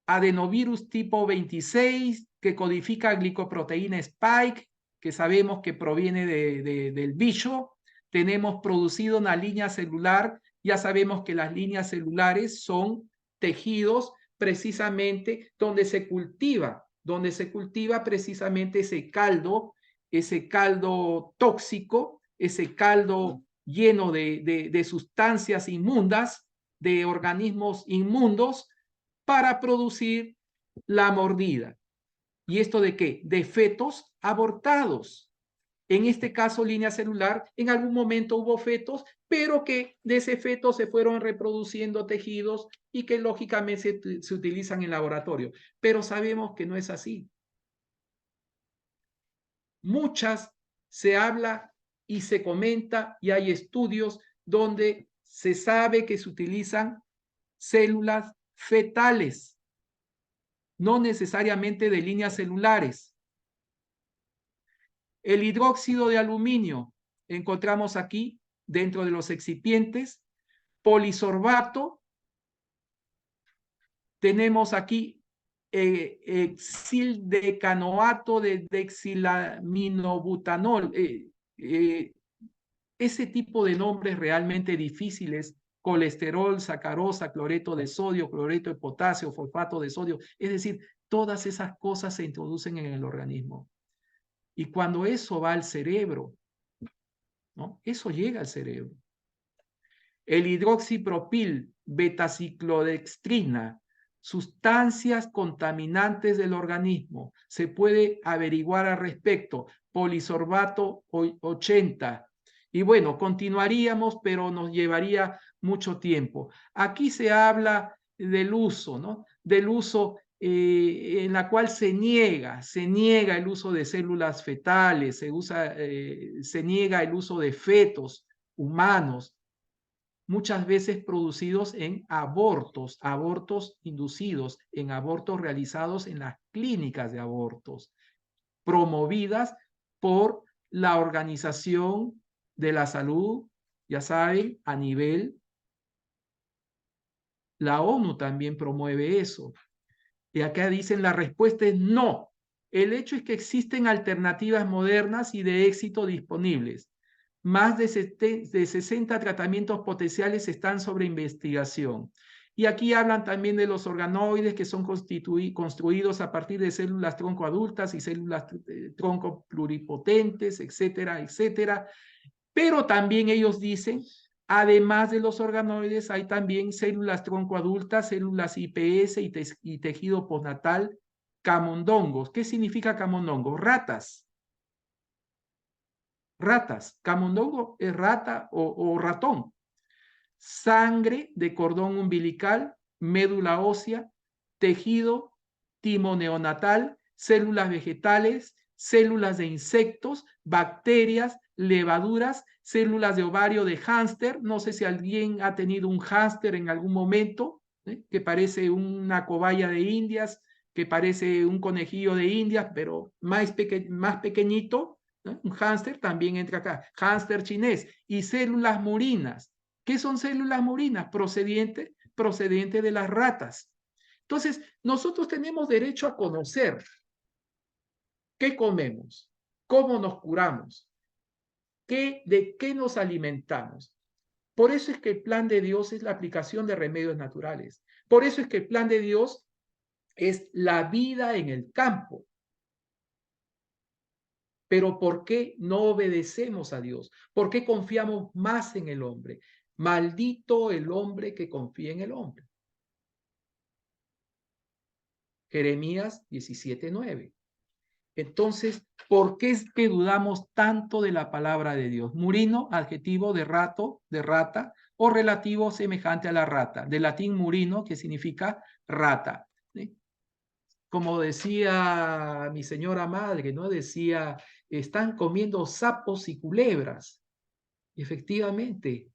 adenovirus tipo 26, que codifica glicoproteína spike, que sabemos que proviene del bicho. Tenemos producido una línea celular. Ya sabemos que las líneas celulares son tejidos precisamente donde se cultiva precisamente ese caldo tóxico, ese caldo lleno de sustancias inmundas, de organismos inmundos, para producir la mordida. ¿Y esto de qué? De fetos abortados. En este caso, línea celular, en algún momento hubo fetos, pero que de ese feto se fueron reproduciendo tejidos y que lógicamente se utilizan en laboratorio. Pero sabemos que no es así. Muchas se habla y se comenta, y hay estudios donde se sabe que se utilizan células fetales, no necesariamente de líneas celulares. El hidróxido de aluminio, encontramos aquí dentro de los excipientes, polisorbato, tenemos aquí exildecanoato de dexilaminobutanol, ese tipo de nombres realmente difíciles, colesterol, sacarosa, cloreto de sodio, cloreto de potasio, fosfato de sodio, es decir, todas esas cosas se introducen en el organismo. Y cuando eso va al cerebro, ¿no? Eso llega al cerebro. El hidroxipropil, betaciclodextrina, sustancias contaminantes del organismo. Se puede averiguar al respecto. Polisorbato 80. Y bueno, continuaríamos, pero nos llevaría mucho tiempo. Aquí se habla del uso, ¿no? Del uso en la cual se niega el uso de células fetales, se niega el uso de fetos humanos, muchas veces producidos en abortos inducidos, en abortos realizados en las clínicas de abortos, promovidas por la Organización de la Salud, ya saben, a nivel, la ONU también promueve eso. Y acá dicen, la respuesta es no. El hecho es que existen alternativas modernas y de éxito disponibles. Más de 60 tratamientos potenciales están sobre investigación. Y aquí hablan también de los organoides que son construidos a partir de células tronco adultas y células tronco pluripotentes, etcétera, etcétera. Pero también ellos dicen, además de los organoides, hay también células tronco adultas, células IPS y tejido postnatal, camundongos. ¿Qué significa camundongo? Ratas. Ratas. Camundongo es rata o ratón. Sangre de cordón umbilical, médula ósea, tejido timoneonatal, células vegetales, células de insectos, bacterias, levaduras, células de ovario de hámster. No sé si alguien ha tenido un hámster en algún momento, que parece una cobaya de indias, que parece un conejillo de indias, pero más pequeñito. Un hámster también entra acá, hámster chinés. Y células murinas. ¿Qué son células murinas? Procedente de las ratas. Entonces, nosotros tenemos derecho a conocer ¿Qué comemos? ¿Cómo nos curamos? ¿De qué nos alimentamos? Por eso es que el plan de Dios es la aplicación de remedios naturales. Por eso es que el plan de Dios es la vida en el campo. Pero ¿por qué no obedecemos a Dios? ¿Por qué confiamos más en el hombre? Maldito el hombre que confía en el hombre. Jeremías 17:9. Entonces, ¿por qué es que dudamos tanto de la palabra de Dios? Murino, adjetivo de rato, de rata, o relativo semejante a la rata. De latín murino, que significa rata. ¿Sí? Como decía mi señora madre, ¿no? Decía, están comiendo sapos y culebras. Y efectivamente,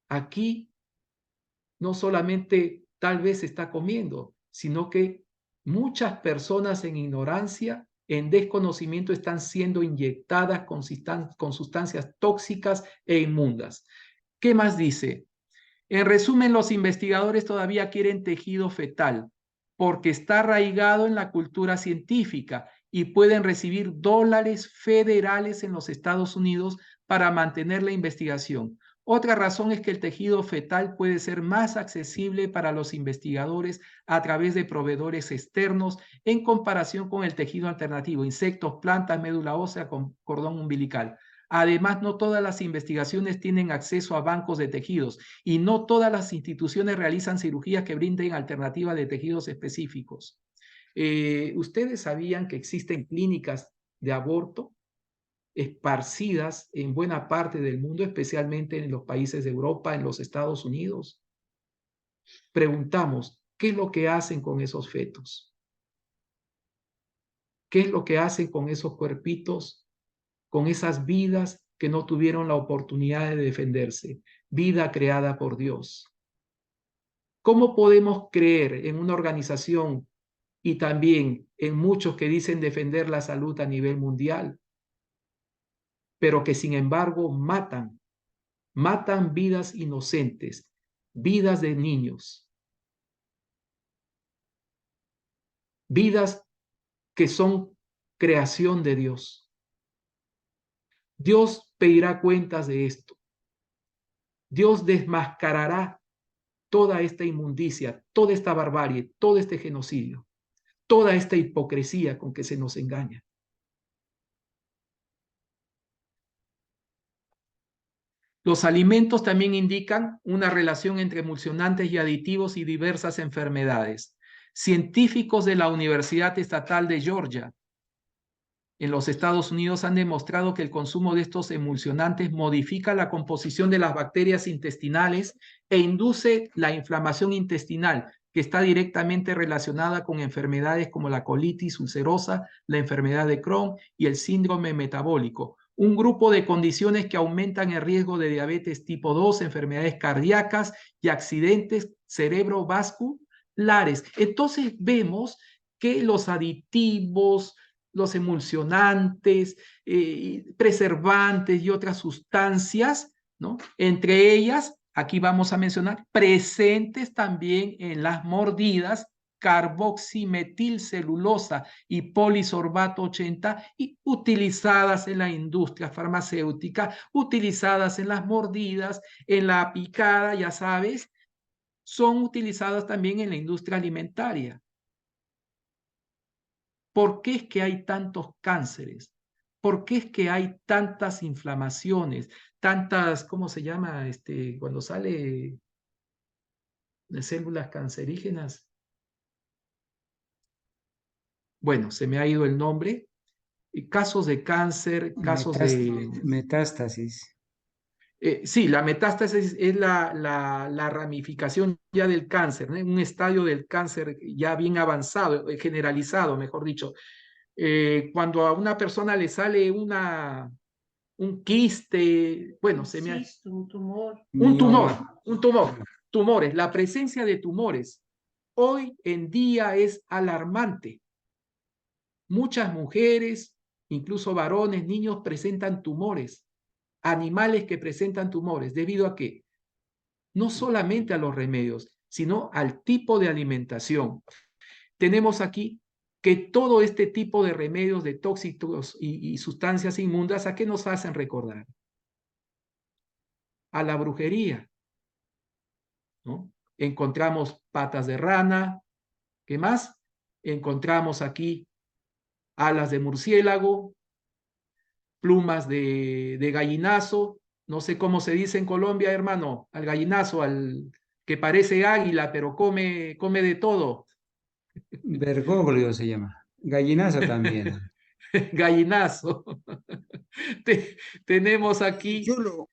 aquí no solamente tal vez se está comiendo, sino que muchas personas en ignorancia, en desconocimiento, están siendo inyectadas con sustancias tóxicas e inmundas. ¿Qué más dice? En resumen, los investigadores todavía quieren tejido fetal porque está arraigado en la cultura científica y pueden recibir dólares federales en los Estados Unidos para mantener la investigación. Otra razón es que el tejido fetal puede ser más accesible para los investigadores a través de proveedores externos en comparación con el tejido alternativo, insectos, plantas, médula ósea con cordón umbilical. Además, no todas las investigaciones tienen acceso a bancos de tejidos y no todas las instituciones realizan cirugías que brinden alternativas de tejidos específicos. ¿Ustedes sabían que existen clínicas de aborto esparcidas en buena parte del mundo, especialmente en los países de Europa, en los Estados Unidos? Preguntamos, ¿qué es lo que hacen con esos fetos? ¿Qué es lo que hacen con esos cuerpitos, con esas vidas que no tuvieron la oportunidad de defenderse? Vida creada por Dios. ¿Cómo podemos creer en una organización y también en muchos que dicen defender la salud a nivel mundial, pero que sin embargo matan vidas inocentes, vidas de niños, vidas que son creación de Dios? Dios pedirá cuentas de esto. Dios desmascarará toda esta inmundicia, toda esta barbarie, todo este genocidio, toda esta hipocresía con que se nos engaña. Los alimentos también indican una relación entre emulsionantes y aditivos y diversas enfermedades. Científicos de la Universidad Estatal de Georgia en los Estados Unidos han demostrado que el consumo de estos emulsionantes modifica la composición de las bacterias intestinales e induce la inflamación intestinal, que está directamente relacionada con enfermedades como la colitis ulcerosa, la enfermedad de Crohn y el síndrome metabólico. Un grupo de condiciones que aumentan el riesgo de diabetes tipo 2, enfermedades cardíacas y accidentes cerebrovasculares. Entonces vemos que los aditivos, los emulsionantes, preservantes y otras sustancias, ¿no? Entre ellas, aquí vamos a mencionar, presentes también en las mordidas, carboximetilcelulosa y polisorbato 80, y utilizadas en la industria farmacéutica, utilizadas en las mordidas, en la picada, ya sabes, son utilizadas también en la industria alimentaria. ¿Por qué es que hay tantos cánceres? ¿Por qué es que hay tantas inflamaciones? Tantas, ¿cómo se llama? Cuando sale de células cancerígenas. Bueno, se me ha ido el nombre. Casos de cáncer, casos de... Metástasis. Sí, la metástasis es la ramificación ya del cáncer, ¿no? Un estadio del cáncer ya bien avanzado, generalizado, mejor dicho. Cuando a una persona le sale un quiste, bueno, un tumor. Tumores. La presencia de tumores hoy en día es alarmante. Muchas mujeres, incluso varones, niños presentan tumores, animales que presentan tumores, ¿debido a qué? No solamente a los remedios, sino al tipo de alimentación. Tenemos aquí que todo este tipo de remedios de tóxicos y sustancias inmundas, ¿a qué nos hacen recordar? A la brujería, ¿no? Encontramos patas de rana, ¿qué más? Encontramos aquí alas de murciélago, plumas de gallinazo, no sé cómo se dice en Colombia, hermano, al gallinazo, al que parece águila, pero come de todo. Bergoglio se llama. Gallinazo también. Gallinazo. Tenemos aquí Chulo.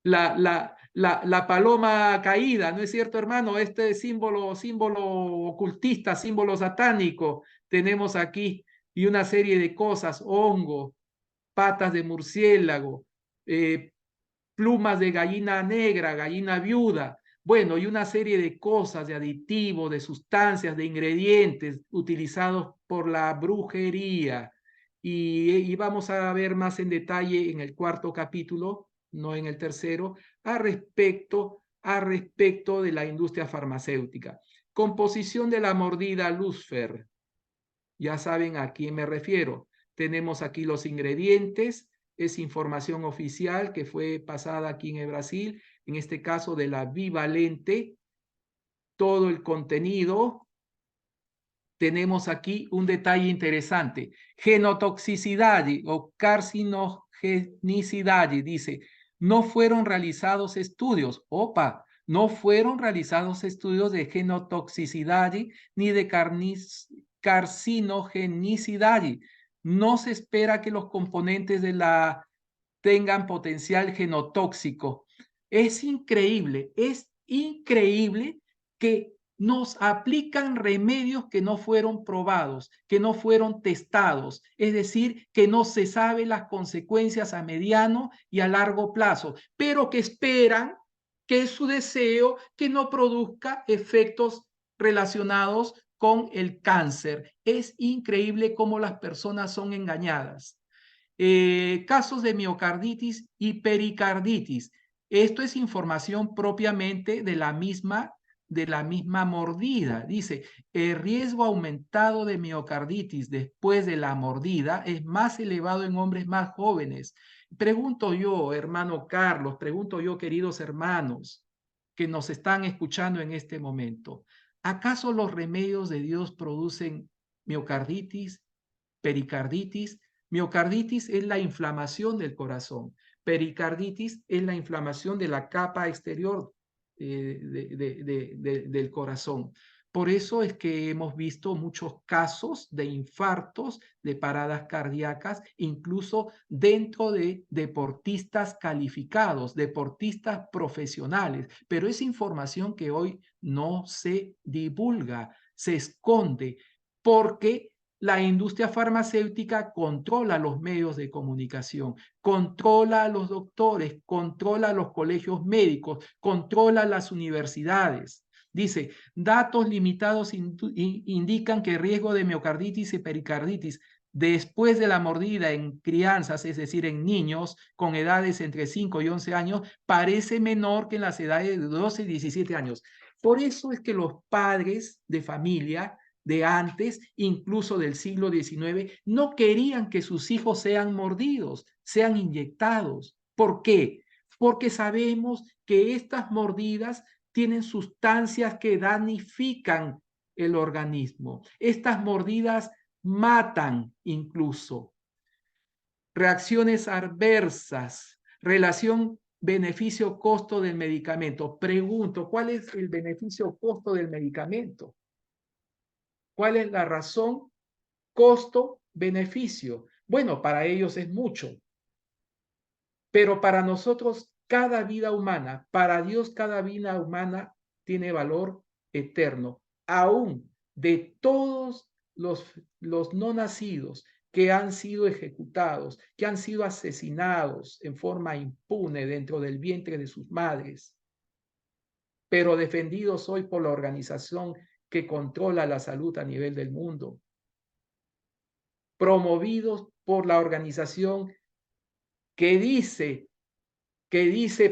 la paloma caída, ¿no es cierto, hermano? Este símbolo ocultista, símbolo satánico, tenemos aquí y una serie de cosas, hongo, patas de murciélago, eh, plumas de gallina negra, gallina viuda, bueno, y una serie de cosas, de aditivos, de sustancias, de ingredientes utilizados por la brujería. Y vamos a ver más en detalle en el cuarto capítulo, no en el tercero, a respecto de la industria farmacéutica. Composición de la mordida Lucifer. Ya saben a quién me refiero. Tenemos aquí los ingredientes, es información oficial que fue pasada aquí en el Brasil, en este caso de la Bivalente, todo el contenido. Tenemos aquí un detalle interesante, genotoxicidad o carcinogenicidad, dice, no fueron realizados estudios, no fueron realizados estudios de genotoxicidad ni de carcinogenicidad. No se espera que los componentes de la tengan potencial genotóxico. Es increíble que nos aplican remedios que no fueron probados, que no fueron testados, es decir, que no se sabe las consecuencias a mediano y a largo plazo, pero que esperan que es su deseo que no produzca efectos relacionados con el cáncer. Es increíble cómo las personas son engañadas. Casos de miocarditis y pericarditis. Esto es información propiamente de la misma mordida. Dice, el riesgo aumentado de miocarditis después de la mordida es más elevado en hombres más jóvenes. Pregunto yo, hermano Carlos, pregunto yo, queridos hermanos que nos están escuchando en este momento, ¿acaso los remedios de Dios producen miocarditis, pericarditis? Miocarditis es la inflamación del corazón. Pericarditis es la inflamación de la capa exterior del corazón. Por eso es que hemos visto muchos casos de infartos, de paradas cardíacas, incluso dentro de deportistas calificados, deportistas profesionales. Pero es información que hoy no se divulga, se esconde, porque la industria farmacéutica controla los medios de comunicación, controla a los doctores, controla a los colegios médicos, controla las universidades. Dice, datos limitados indican que el riesgo de miocarditis y pericarditis después de la mordida en crianzas, es decir, en niños con edades entre 5 y 11 años, parece menor que en las edades de 12 y 17 años. Por eso es que los padres de familia de antes, incluso del siglo XIX, no querían que sus hijos sean mordidos, sean inyectados. ¿Por qué? Porque sabemos que estas mordidas tienen sustancias que danifican el organismo. Estas mordidas matan incluso. Reacciones adversas, relación beneficio-costo del medicamento. Pregunto, ¿cuál es el beneficio-costo del medicamento? ¿Cuál es la razón? Costo-beneficio. Bueno, para ellos es mucho, pero para nosotros cada vida humana, para Dios cada vida humana tiene valor eterno, aún de todos los no nacidos que han sido ejecutados, que han sido asesinados en forma impune dentro del vientre de sus madres, pero defendidos hoy por la organización que controla la salud a nivel del mundo, promovidos por la organización que dice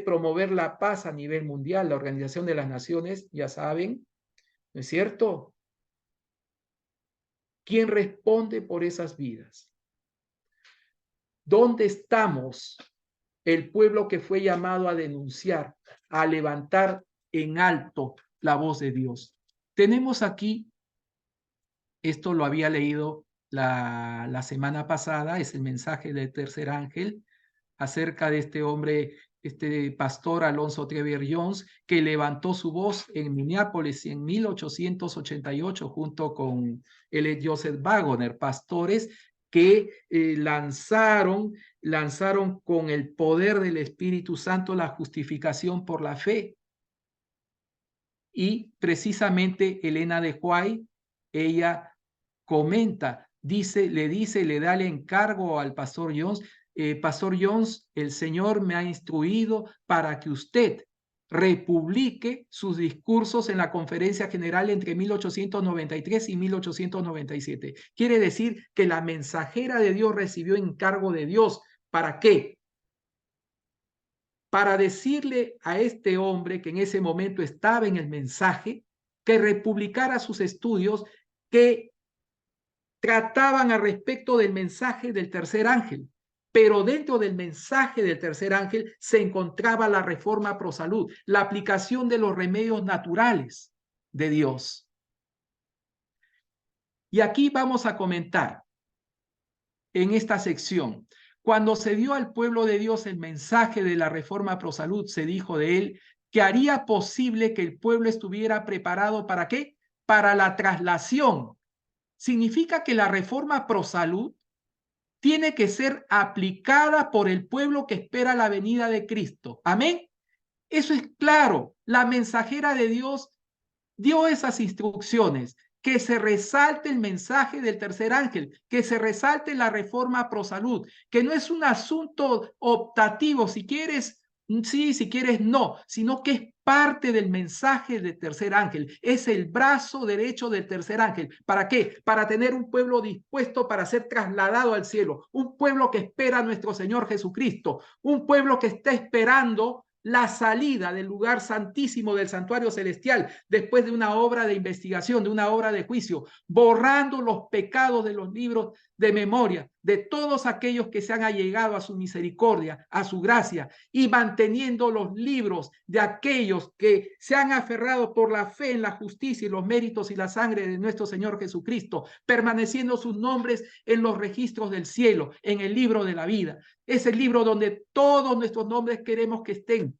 promover la paz a nivel mundial, la Organización de las Naciones, ya saben, ¿no es cierto? ¿Quién responde por esas vidas? ¿Dónde estamos el pueblo que fue llamado a denunciar, a levantar en alto la voz de Dios? Tenemos aquí, esto lo había leído la semana pasada, es el mensaje del tercer ángel acerca de este hombre, este pastor Alonzo Trevor Jones, que levantó su voz en Minneapolis en 1888 junto con L. Joseph Waggoner, pastores que lanzaron con el poder del Espíritu Santo la justificación por la fe. Y precisamente Elena de White, ella comenta, le da el encargo al pastor Jones, Pastor Jones, el Señor me ha instruido para que usted republique sus discursos en la conferencia general entre 1893 y 1897. Quiere decir que la mensajera de Dios recibió encargo de Dios. ¿Para qué? Para decirle a este hombre que en ese momento estaba en el mensaje, que republicara sus estudios que trataban al respecto del mensaje del tercer ángel. Pero dentro del mensaje del tercer ángel se encontraba la reforma pro salud, la aplicación de los remedios naturales de Dios. Y aquí vamos a comentar en esta sección. Cuando se dio al pueblo de Dios el mensaje de la reforma pro salud, se dijo de él que haría posible que el pueblo estuviera preparado ¿para qué? Para la traslación. Significa que la reforma pro salud tiene que ser aplicada por el pueblo que espera la venida de Cristo. Amén. Eso es claro. La mensajera de Dios dio esas instrucciones, que se resalte el mensaje del tercer ángel, que se resalte la reforma pro salud, que no es un asunto optativo, si quieres sí, si quieres no, sino que es parte del mensaje del tercer ángel, es el brazo derecho del tercer ángel. ¿Para qué? Para tener un pueblo dispuesto para ser trasladado al cielo, un pueblo que espera a nuestro Señor Jesucristo, un pueblo que está esperando la salida del lugar santísimo del santuario celestial después de una obra de investigación, de una obra de juicio, borrando los pecados de los libros de memoria de todos aquellos que se han allegado a su misericordia, a su gracia, y manteniendo los libros de aquellos que se han aferrado por la fe en la justicia y los méritos y la sangre de nuestro Señor Jesucristo, permaneciendo sus nombres en los registros del cielo, en el libro de la vida. Es el libro donde todos nuestros nombres queremos que estén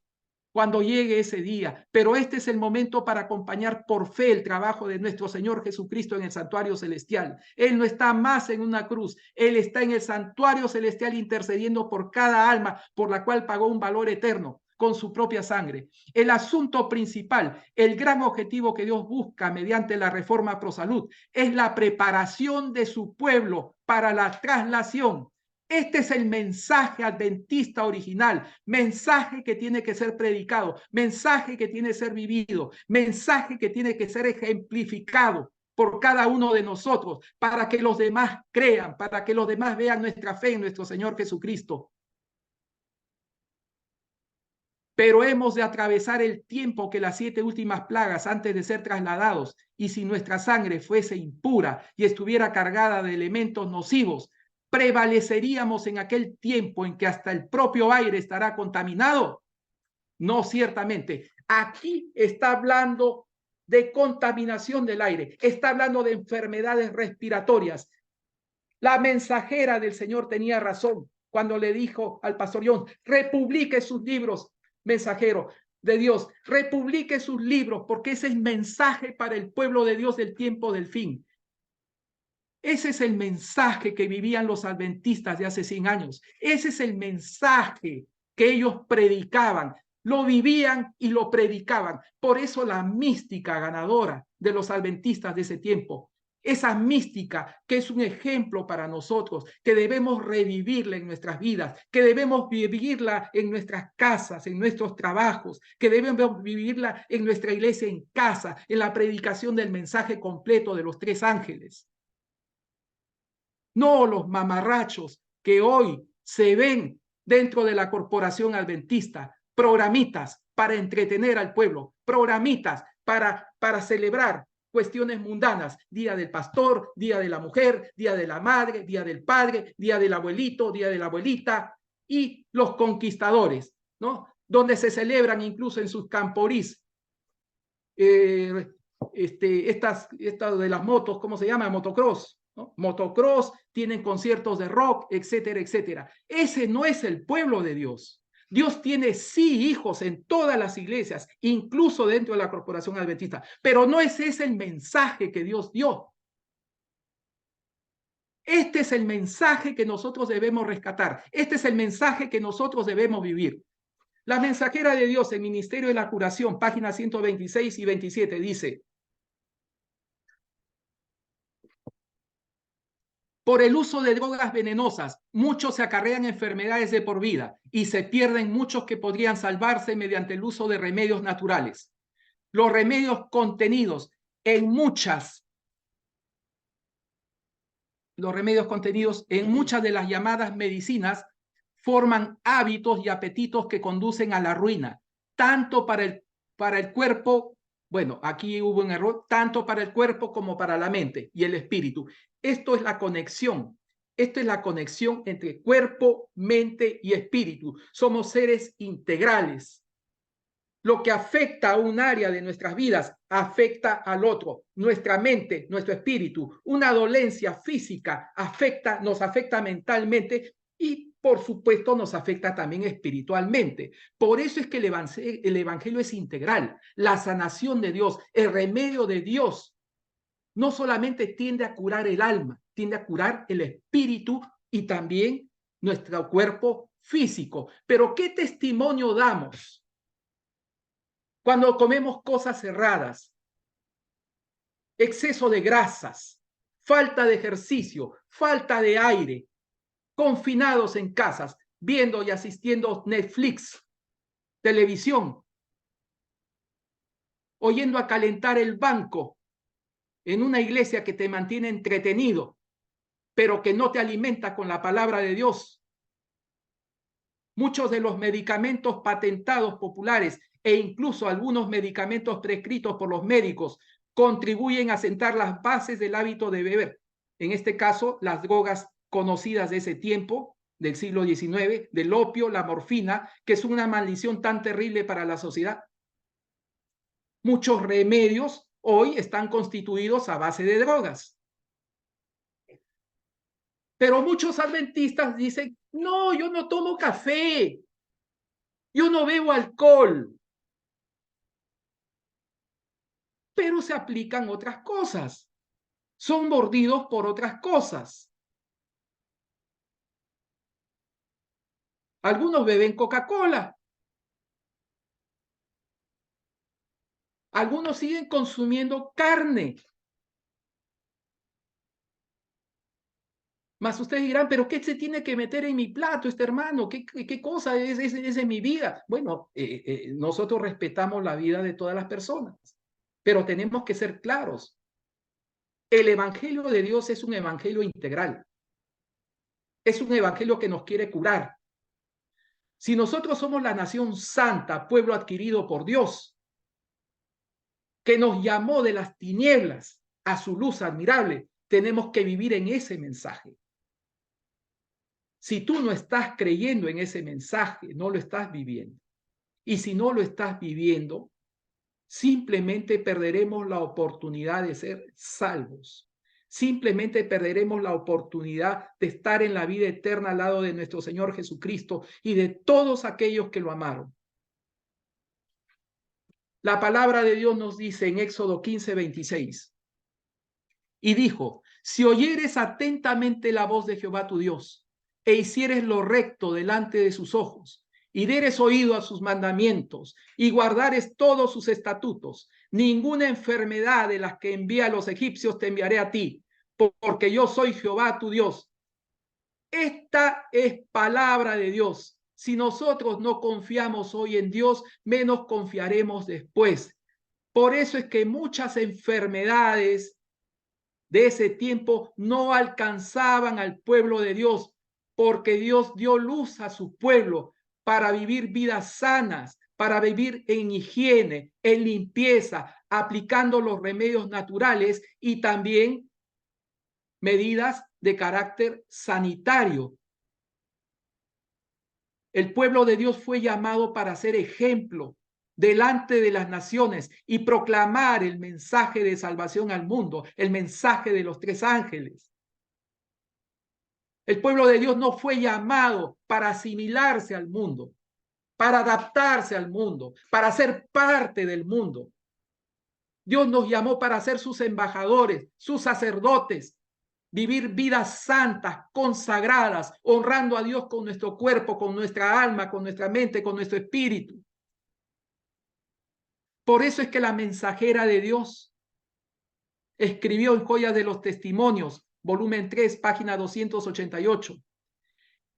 cuando llegue ese día. Pero este es el momento para acompañar por fe el trabajo de nuestro Señor Jesucristo en el santuario celestial. Él no está más en una cruz, Él está en el santuario celestial intercediendo por cada alma por la cual pagó un valor eterno con su propia sangre. El asunto principal, el gran objetivo que Dios busca mediante la reforma pro salud, es la preparación de su pueblo para la traslación. Este es el mensaje adventista original, mensaje que tiene que ser predicado, mensaje que tiene que ser vivido, mensaje que tiene que ser ejemplificado por cada uno de nosotros para que los demás crean, para que los demás vean nuestra fe en nuestro Señor Jesucristo. Pero hemos de atravesar el tiempo que las 7 últimas plagas antes de ser trasladados, y si nuestra sangre fuese impura y estuviera cargada de elementos nocivos, ¿prevaleceríamos en aquel tiempo en que hasta el propio aire estará contaminado? No, ciertamente. Aquí está hablando de contaminación del aire, está hablando de enfermedades respiratorias. La mensajera del Señor tenía razón cuando le dijo al pastor John, republique sus libros, mensajero de Dios, republique sus libros, porque ese es el mensaje para el pueblo de Dios del tiempo del fin. Ese es el mensaje que vivían los adventistas de hace 100 años. Ese es el mensaje que ellos predicaban. Lo vivían y lo predicaban. Por eso la mística ganadora de los adventistas de ese tiempo, esa mística que es un ejemplo para nosotros, que debemos revivirla en nuestras vidas, que debemos vivirla en nuestras casas, en nuestros trabajos, que debemos vivirla en nuestra iglesia en casa, en la predicación del mensaje completo de los 3 ángeles. No los mamarrachos que hoy se ven dentro de la corporación adventista, programitas para entretener al pueblo, programitas para celebrar cuestiones mundanas, día del pastor, día de la mujer, día de la madre, día del padre, día del abuelito, día de la abuelita, y los conquistadores, ¿no? Donde se celebran incluso en sus camporís estas de las motos, ¿cómo se llama? Motocross, ¿no? Motocross, tienen conciertos de rock, etcétera, etcétera. Ese no es el pueblo de Dios. Dios tiene sí hijos en todas las iglesias, incluso dentro de la corporación adventista, pero no ese es el mensaje que Dios dio. Este es el mensaje que nosotros debemos rescatar. Este es el mensaje que nosotros debemos vivir. La mensajera de Dios, el Ministerio de la Curación, páginas 126 y 27, dice: por el uso de drogas venenosas, muchos se acarrean enfermedades de por vida y se pierden muchos que podrían salvarse mediante el uso de remedios naturales. Los remedios contenidos en muchas de las llamadas medicinas forman hábitos y apetitos que conducen a la ruina, tanto para el cuerpo, bueno, aquí hubo un error, tanto para el cuerpo como para la mente y el espíritu. Esto es la conexión entre cuerpo, mente y espíritu. Somos seres integrales. Lo que afecta a un área de nuestras vidas afecta al otro. Nuestra mente, nuestro espíritu, una dolencia física nos afecta mentalmente y, por supuesto, nos afecta también espiritualmente. Por eso es que el evangelio es integral. La sanación de Dios, el remedio de Dios, no solamente tiende a curar el alma, tiende a curar el espíritu y también nuestro cuerpo físico. Pero ¿qué testimonio damos cuando comemos cosas erradas, exceso de grasas, falta de ejercicio, falta de aire, confinados en casas, viendo y asistiendo Netflix, televisión, oyendo a calentar el banco en una iglesia que te mantiene entretenido, pero que no te alimenta con la palabra de Dios? Muchos de los medicamentos patentados populares e incluso algunos medicamentos prescritos por los médicos contribuyen a sentar las bases del hábito de beber. En este caso, las drogas conocidas de ese tiempo, del siglo XIX, del opio, la morfina, que es una maldición tan terrible para la sociedad. Muchos remedios hoy están constituidos a base de drogas. Pero muchos adventistas dicen: no, yo no tomo café, yo no bebo alcohol. Pero se aplican otras cosas, son mordidos por otras cosas. Algunos beben Coca-Cola, algunos siguen consumiendo carne. Mas ustedes dirán: pero ¿qué se tiene que meter en mi plato este hermano? ¿Qué cosa es en mi vida? Bueno, nosotros respetamos la vida de todas las personas, pero tenemos que ser claros. El evangelio de Dios es un evangelio integral. Es un evangelio que nos quiere curar. Si nosotros somos la nación santa, pueblo adquirido por Dios, que nos llamó de las tinieblas a su luz admirable, tenemos que vivir en ese mensaje. Si tú no estás creyendo en ese mensaje, no lo estás viviendo. Y si no lo estás viviendo, simplemente perderemos la oportunidad de ser salvos. Simplemente perderemos la oportunidad de estar en la vida eterna al lado de nuestro Señor Jesucristo y de todos aquellos que lo amaron. La palabra de Dios nos dice en Éxodo 15:26, y dijo: si oyeres atentamente la voz de Jehová tu Dios, e hicieres lo recto delante de sus ojos, y dieres oído a sus mandamientos, y guardares todos sus estatutos, ninguna enfermedad de las que envía a los egipcios te enviaré a ti, porque yo soy Jehová tu Dios. Esta es palabra de Dios. Si nosotros no confiamos hoy en Dios, menos confiaremos después. Por eso es que muchas enfermedades de ese tiempo no alcanzaban al pueblo de Dios, porque Dios dio luz a su pueblo para vivir vidas sanas, para vivir en higiene, en limpieza, aplicando los remedios naturales y también medidas de carácter sanitario. El pueblo de Dios fue llamado para ser ejemplo delante de las naciones y proclamar el mensaje de salvación al mundo, el mensaje de los tres ángeles. El pueblo de Dios no fue llamado para asimilarse al mundo, para adaptarse al mundo, para ser parte del mundo. Dios nos llamó para ser sus embajadores, sus sacerdotes, vivir vidas santas, consagradas, honrando a Dios con nuestro cuerpo, con nuestra alma, con nuestra mente, con nuestro espíritu. Por eso es que la mensajera de Dios escribió en Joyas de los Testimonios, volumen 3, página 288.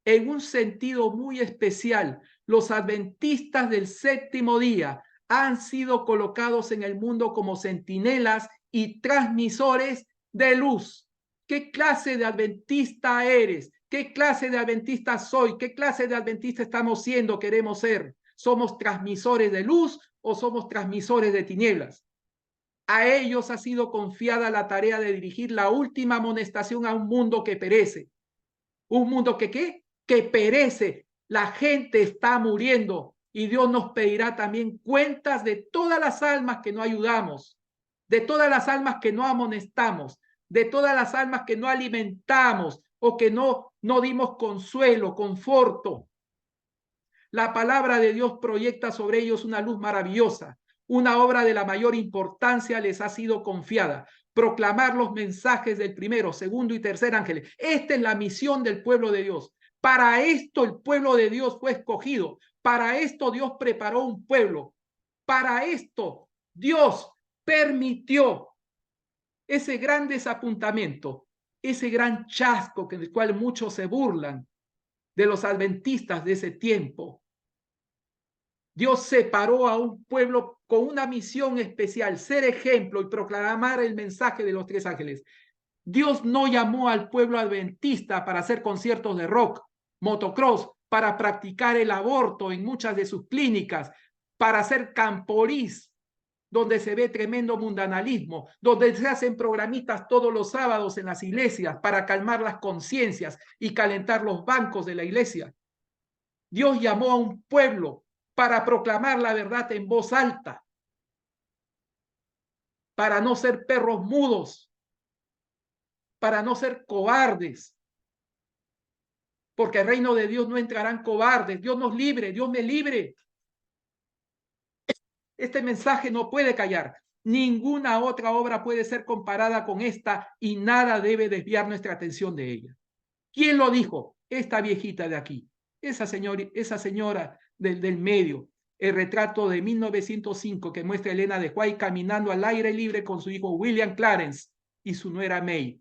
En un sentido muy especial, los adventistas del séptimo día han sido colocados en el mundo como centinelas y transmisores de luz. ¿Qué clase de adventista eres? ¿Qué clase de adventista soy? ¿Qué clase de adventista estamos siendo, queremos ser? ¿Somos transmisores de luz o somos transmisores de tinieblas? A ellos ha sido confiada la tarea de dirigir la última amonestación a un mundo que perece. ¿Un mundo que qué? Que perece. La gente está muriendo y Dios nos pedirá también cuentas de todas las almas que no ayudamos, de todas las almas que no amonestamos, de todas las almas que no alimentamos o que no dimos consuelo, conforto. La palabra de Dios proyecta sobre ellos una luz maravillosa. Una obra de la mayor importancia les ha sido confiada: proclamar los mensajes del primero, segundo y tercer ángel. Esta es la misión del pueblo de Dios. Para esto el pueblo de Dios fue escogido. Para esto Dios preparó un pueblo. Para esto Dios permitió ese gran desapuntamiento, ese gran chasco del cual muchos se burlan de los adventistas de ese tiempo. Dios separó a un pueblo con una misión especial: ser ejemplo y proclamar el mensaje de los tres ángeles. Dios no llamó al pueblo adventista para hacer conciertos de rock, motocross, para practicar el aborto en muchas de sus clínicas, para hacer camporís, donde se ve tremendo mundanalismo, donde se hacen programitas todos los sábados en las iglesias para calmar las conciencias y calentar los bancos de la iglesia. Dios llamó a un pueblo para proclamar la verdad en voz alta, para no ser perros mudos, para no ser cobardes, porque el reino de Dios no entrarán cobardes. Dios nos libre, Dios me libre. Este mensaje no puede callar. Ninguna otra obra puede ser comparada con esta y nada debe desviar nuestra atención de ella. ¿Quién lo dijo? Esta viejita de aquí, esa señora del medio. El retrato de 1905 que muestra a Elena de White caminando al aire libre con su hijo William Clarence y su nuera May.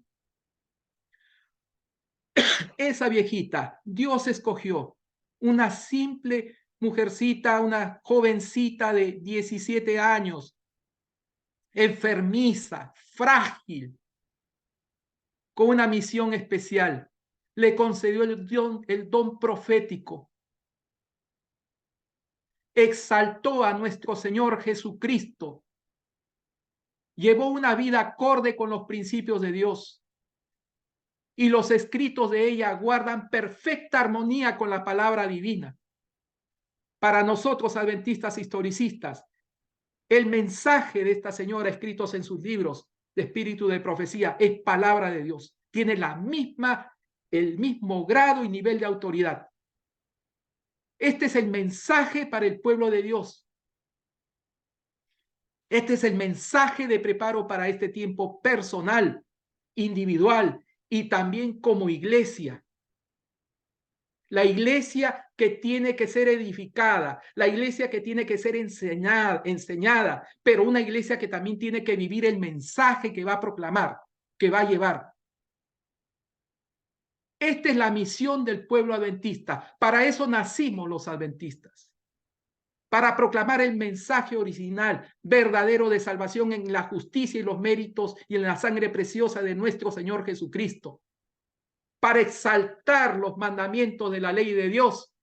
Esa viejita, Dios escogió una simple mujercita, una jovencita de 17 años, enfermiza, frágil, con una misión especial. Le concedió el don profético. Exaltó a nuestro Señor Jesucristo. Llevó una vida acorde con los principios de Dios. Y los escritos de ella guardan perfecta armonía con la palabra divina. Para nosotros, adventistas historicistas, el mensaje de esta señora, escritos en sus libros de espíritu de profecía, es palabra de Dios. Tiene el mismo grado y nivel de autoridad. Este es el mensaje para el pueblo de Dios. Este es el mensaje de preparo para este tiempo personal, individual y también como iglesia. La iglesia que tiene que ser edificada, la iglesia que tiene que ser enseñada, pero una iglesia que también tiene que vivir el mensaje que va a proclamar, que va a llevar. Esta es la misión del pueblo adventista. Para eso nacimos los adventistas. Para proclamar el mensaje original, verdadero de salvación en la justicia y los méritos y en la sangre preciosa de nuestro Señor Jesucristo. Para exaltar los mandamientos de la ley de Dios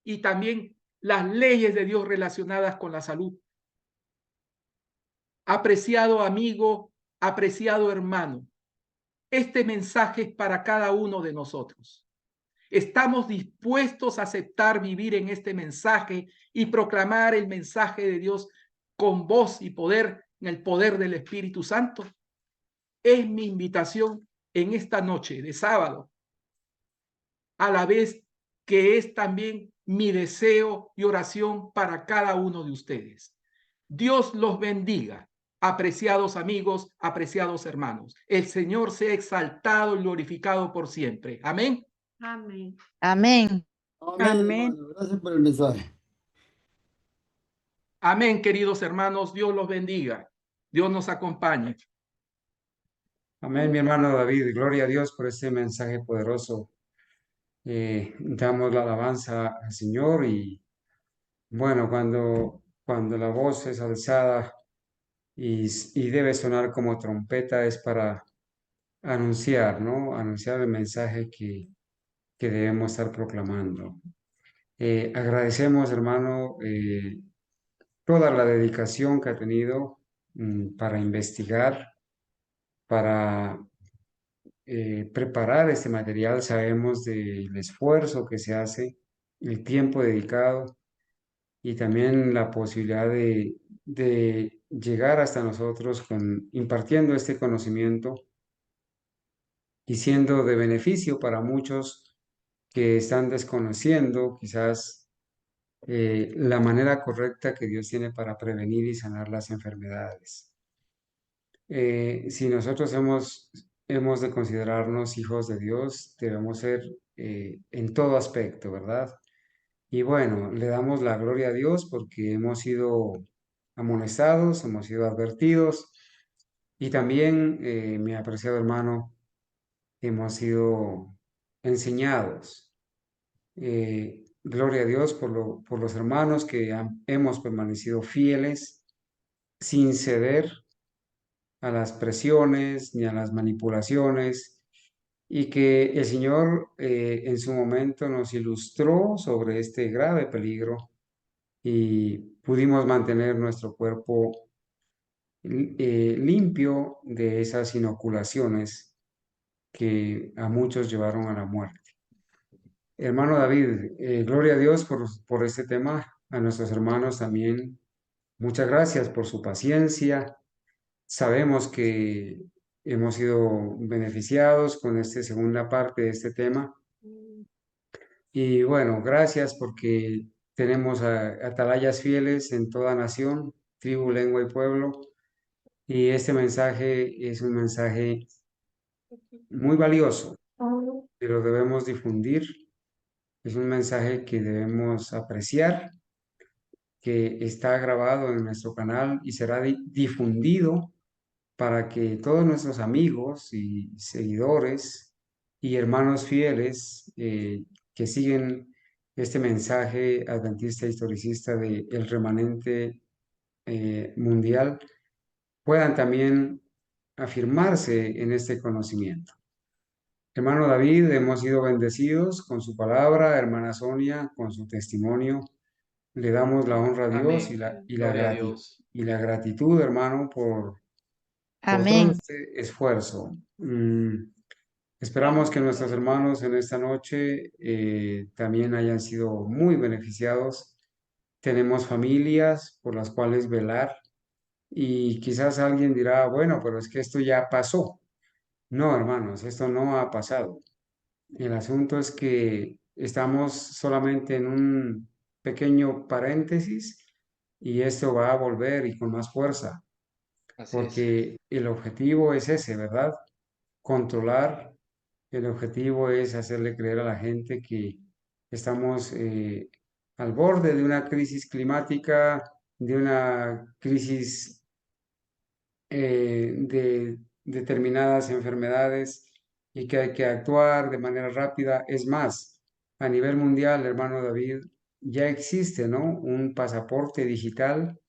y también las leyes de Dios relacionadas con la salud. Apreciado amigo, apreciado hermano, este mensaje es para cada uno de nosotros. ¿Estamos dispuestos a aceptar vivir en este mensaje y proclamar el mensaje de Dios con voz y poder, en el poder del Espíritu Santo? Es mi invitación en esta noche de sábado, a la vez que es también mi deseo y oración para cada uno de ustedes. Dios los bendiga, apreciados amigos, apreciados hermanos. El Señor sea exaltado y glorificado por siempre. Amén. Amén. Amén. Amén, Amén. hermano. Gracias por el mensaje. Amén, queridos hermanos. Dios los bendiga. Dios nos acompañe. Amén, mi hermano David. Gloria a Dios por este mensaje poderoso. Damos la alabanza al Señor y bueno, cuando la voz es alzada y debe sonar como trompeta es para anunciar, ¿no? Anunciar el mensaje que debemos estar proclamando. Agradecemos, hermano, toda la dedicación que ha tenido para investigar, para preparar este material. Sabemos del esfuerzo que se hace, el tiempo dedicado y también la posibilidad de llegar hasta nosotros impartiendo este conocimiento y siendo de beneficio para muchos que están desconociendo quizás la manera correcta que Dios tiene para prevenir y sanar las enfermedades. Si nosotros hemos de considerarnos hijos de Dios, debemos ser en todo aspecto, ¿verdad? Y bueno, le damos la gloria a Dios porque hemos sido amonestados, hemos sido advertidos y también, mi apreciado hermano, hemos sido enseñados. Gloria a Dios por los hermanos que hemos permanecido fieles sin ceder a las presiones ni a las manipulaciones y que el Señor en su momento nos ilustró sobre este grave peligro y pudimos mantener nuestro cuerpo limpio de esas inoculaciones que a muchos llevaron a la muerte. Hermano David, gloria a Dios por este tema, a nuestros hermanos también. Muchas gracias por su paciencia. Sabemos que hemos sido beneficiados con esta segunda parte de este tema. Y bueno, gracias porque tenemos atalayas fieles en toda nación, tribu, lengua y pueblo. Y este mensaje es un mensaje muy valioso, que lo debemos difundir. Es un mensaje que debemos apreciar, que está grabado en nuestro canal y será difundido para que todos nuestros amigos y seguidores y hermanos fieles que siguen este mensaje adventista historicista de el remanente mundial puedan también afirmarse en este conocimiento. Hermano David, hemos sido bendecidos con su palabra, hermana Sonia, con su testimonio. Le damos la honra a Dios Amén. y Gloria a Dios. la gratitud, hermano, por todo Amén. este esfuerzo. Esperamos que nuestros hermanos en esta noche también hayan sido muy beneficiados. Tenemos familias por las cuales velar y quizás alguien dirá, bueno, pero es que esto ya pasó. No, hermanos, esto no ha pasado. El asunto es que estamos solamente en un pequeño paréntesis y esto va a volver y con más fuerza, Así es. porque el objetivo es ese, ¿verdad? Controlar. El objetivo es hacerle creer a la gente que estamos al borde de una crisis climática, de una crisis de determinadas enfermedades y que hay que actuar de manera rápida. Es más, a nivel mundial, hermano David, ya existe, ¿no? Un pasaporte digital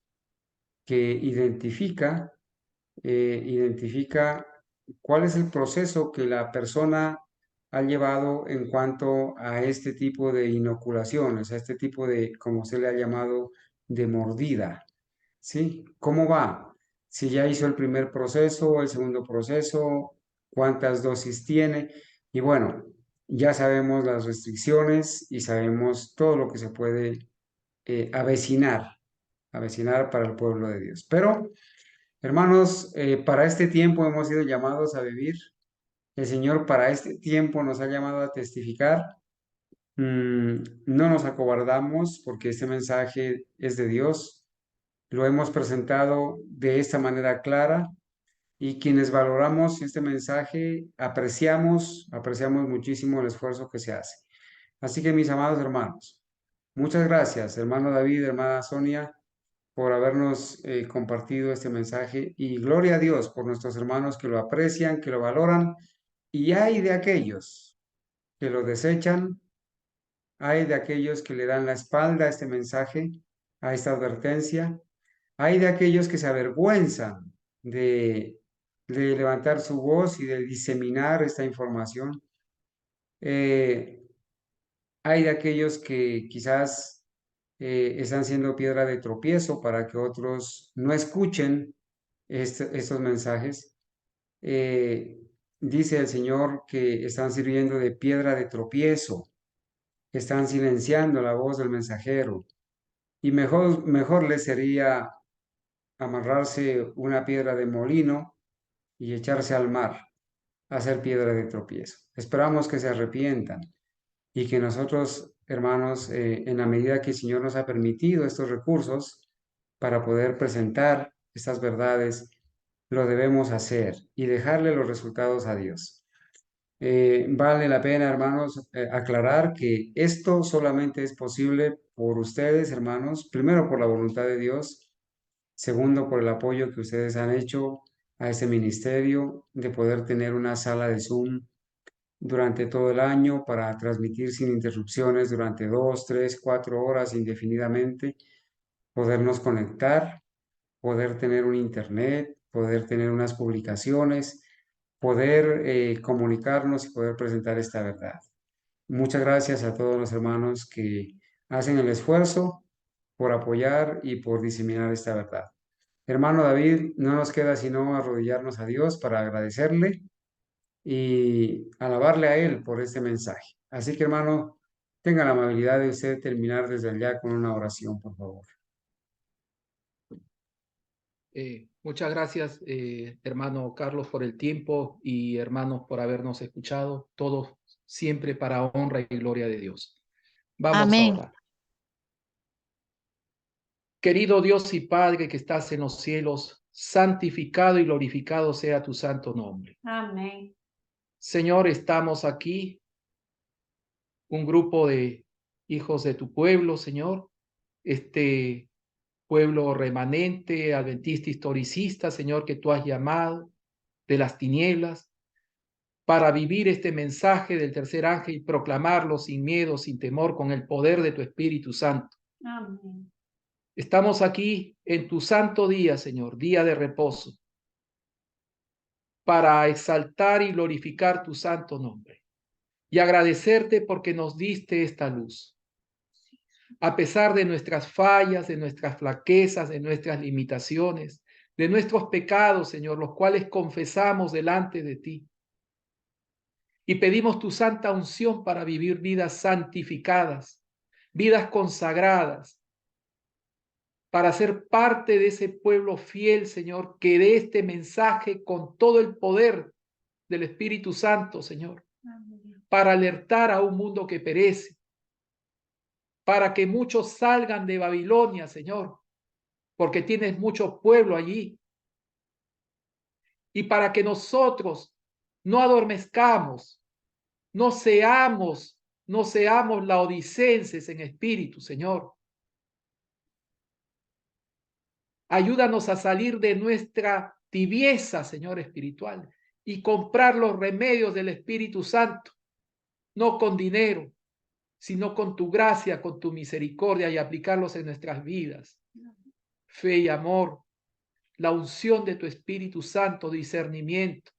que identifica cuál es el proceso que la persona ha llevado en cuanto a este tipo de inoculaciones, a este tipo de, como se le ha llamado, de mordida, ¿sí? ¿Cómo va? si ya hizo el primer proceso, el segundo proceso, cuántas dosis tiene. Y bueno, ya sabemos las restricciones y sabemos todo lo que se puede avecinar para el pueblo de Dios. Pero, hermanos, para este tiempo hemos sido llamados a vivir. El Señor para este tiempo nos ha llamado a testificar. No nos acobardamos porque este mensaje es de Dios. Lo hemos presentado de esta manera clara y quienes valoramos este mensaje apreciamos muchísimo el esfuerzo que se hace. Así que mis amados hermanos, muchas gracias, hermano David, hermana Sonia, por habernos compartido este mensaje y gloria a Dios por nuestros hermanos que lo aprecian, que lo valoran y hay de aquellos que lo desechan, hay de aquellos que le dan la espalda a este mensaje, a esta advertencia, hay de aquellos que se avergüenzan de, de levantar su voz y de diseminar esta información. Eh, Hay de aquellos que quizás están siendo piedra de tropiezo para que otros no escuchen estos mensajes. Eh, Dice el Señor que están sirviendo de piedra de tropiezo, que están silenciando la voz del mensajero. Y mejor les sería amarrarse una piedra de molino y echarse al mar, a hacer piedra de tropiezo. Esperamos que se arrepientan y que nosotros, hermanos, en la medida que el Señor nos ha permitido estos recursos para poder presentar estas verdades, lo debemos hacer y dejarle los resultados a Dios. Vale la pena, hermanos, aclarar que esto solamente es posible por ustedes, hermanos, primero por la voluntad de Dios, segundo por el apoyo que ustedes han hecho a este ministerio de poder tener una sala de Zoom durante todo el año para transmitir sin interrupciones durante 2, 3, 4 horas indefinidamente, podernos conectar, poder tener un internet, poder tener unas publicaciones, poder comunicarnos y poder presentar esta verdad. Muchas gracias a todos los hermanos que hacen el esfuerzo por apoyar y por diseminar esta verdad. Hermano David, no nos queda sino arrodillarnos a Dios para agradecerle y alabarle a Él por este mensaje. Así que, hermano, tenga la amabilidad de usted terminar desde allá con una oración, por favor. Muchas gracias, hermano Carlos, por el tiempo y hermanos por habernos escuchado. Todos siempre para honra y gloria de Dios. Vamos a Amén. orar. Querido Dios y Padre que estás en los cielos, santificado y glorificado sea tu santo nombre. Amén. Señor, estamos aquí, un grupo de hijos de tu pueblo, Señor, este pueblo remanente, adventista, historicista, Señor, que tú has llamado de las tinieblas, para vivir este mensaje del tercer ángel y proclamarlo sin miedo, sin temor, con el poder de tu Espíritu Santo. Amén. Estamos aquí en tu santo día, Señor, día de reposo, para exaltar y glorificar tu santo nombre y agradecerte porque nos diste esta luz. A pesar de nuestras fallas, de nuestras flaquezas, de nuestras limitaciones, de nuestros pecados, Señor, los cuales confesamos delante de ti. Y pedimos tu santa unción para vivir vidas santificadas, vidas consagradas, para ser parte de ese pueblo fiel, Señor, que dé este mensaje con todo el poder del Espíritu Santo, Señor, para alertar a un mundo que perece, para que muchos salgan de Babilonia, Señor, porque tienes mucho pueblo allí, y para que nosotros no adormezcamos, no seamos laodicenses en espíritu, Señor. Ayúdanos a salir de nuestra tibieza, Señor, espiritual, y comprar los remedios del Espíritu Santo, no con dinero, sino con tu gracia, con tu misericordia, y aplicarlos en nuestras vidas. Fe y amor, la unción de tu Espíritu Santo, discernimiento,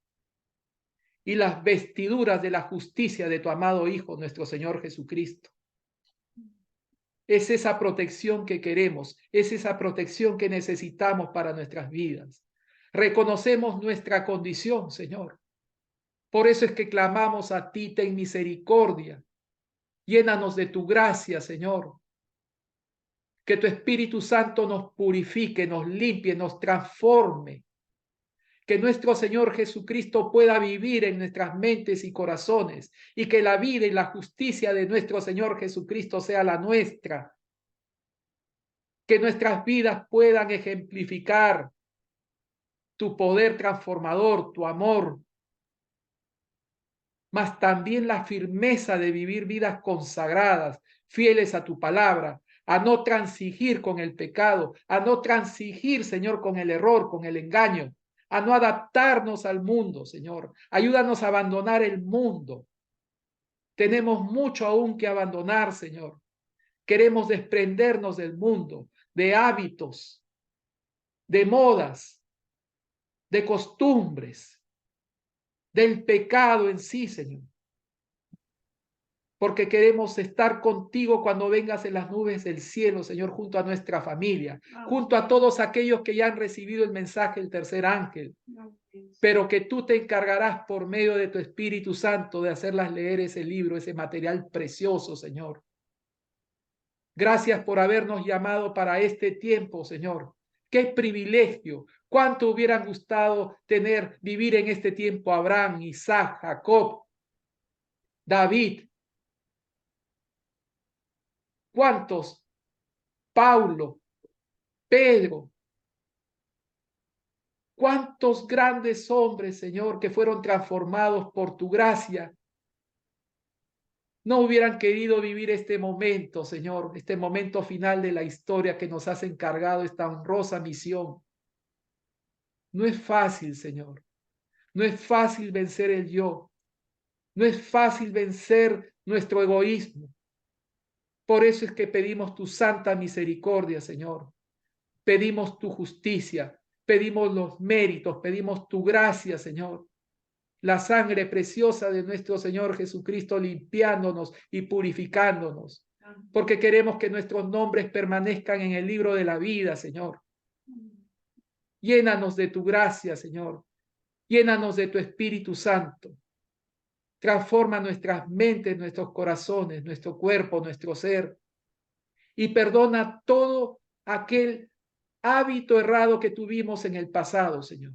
y las vestiduras de la justicia de tu amado Hijo, nuestro Señor Jesucristo. Es esa protección que queremos, es esa protección que necesitamos para nuestras vidas, Reconocemos nuestra condición, Señor. Por eso es que clamamos a ti, ten misericordia. Llénanos de tu gracia, Señor. Que tu Espíritu Santo nos purifique, nos limpie, nos transforme. Que nuestro Señor Jesucristo pueda vivir en nuestras mentes y corazones, y que la vida y la justicia de nuestro Señor Jesucristo sea la nuestra. Que nuestras vidas puedan ejemplificar tu poder transformador, tu amor, mas también la firmeza de vivir vidas consagradas, fieles a tu palabra, a no transigir con el pecado, a no transigir, Señor, con el error, con el engaño, a no adaptarnos al mundo, Señor. Ayúdanos a abandonar el mundo. Tenemos mucho aún que abandonar, Señor. Queremos desprendernos del mundo, de hábitos, de modas, de costumbres, del pecado en sí, Señor. Porque queremos estar contigo cuando vengas en las nubes del cielo, Señor, junto a nuestra familia, junto a todos aquellos que ya han recibido el mensaje del tercer ángel, pero que tú te encargarás por medio de tu Espíritu Santo de hacerlas leer ese libro, ese material precioso, Señor. Gracias por habernos llamado para este tiempo, Señor. Qué privilegio. Cuánto hubieran gustado vivir en este tiempo Abraham, Isaac, Jacob, David. ¿Cuántos? Paulo, Pedro. ¿Cuántos grandes hombres, Señor, que fueron transformados por tu gracia? No hubieran querido vivir este momento, Señor, este momento final de la historia que nos has encargado, esta honrosa misión. No es fácil, Señor. No es fácil vencer el yo. No es fácil vencer nuestro egoísmo. Por eso es que pedimos tu santa misericordia, Señor. Pedimos tu justicia, pedimos los méritos, pedimos tu gracia, Señor. La sangre preciosa de nuestro Señor Jesucristo limpiándonos y purificándonos. Porque queremos que nuestros nombres permanezcan en el libro de la vida, Señor. Llénanos de tu gracia, Señor. Llénanos de tu Espíritu Santo. Transforma nuestras mentes, nuestros corazones, nuestro cuerpo, nuestro ser. Y perdona todo aquel hábito errado que tuvimos en el pasado, Señor.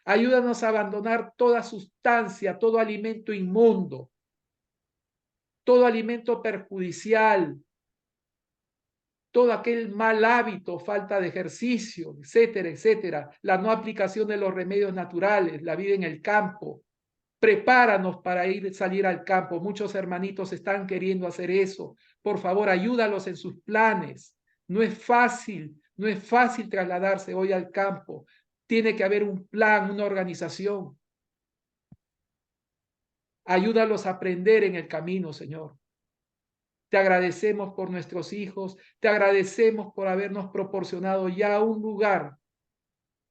Ayúdanos a abandonar toda sustancia, todo alimento inmundo, todo alimento perjudicial, todo aquel mal hábito, falta de ejercicio, etcétera, etcétera, la no aplicación de los remedios naturales, la vida en el campo. Prepáranos para salir al campo. Muchos hermanitos están queriendo hacer eso. Por favor, ayúdalos en sus planes. No es fácil trasladarse hoy al campo. Tiene que haber un plan, una organización. Ayúdalos a aprender en el camino, Señor. Te agradecemos por nuestros hijos. Te agradecemos por habernos proporcionado ya un lugar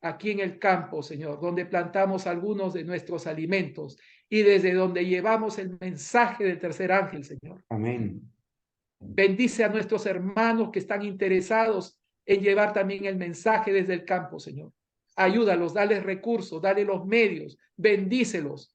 aquí en el campo, Señor, donde plantamos algunos de nuestros alimentos y desde donde llevamos el mensaje del tercer ángel, Señor. Amén. Bendice a nuestros hermanos que están interesados en llevar también el mensaje desde el campo, Señor. Ayúdalos, dale recursos, dale los medios, bendícelos.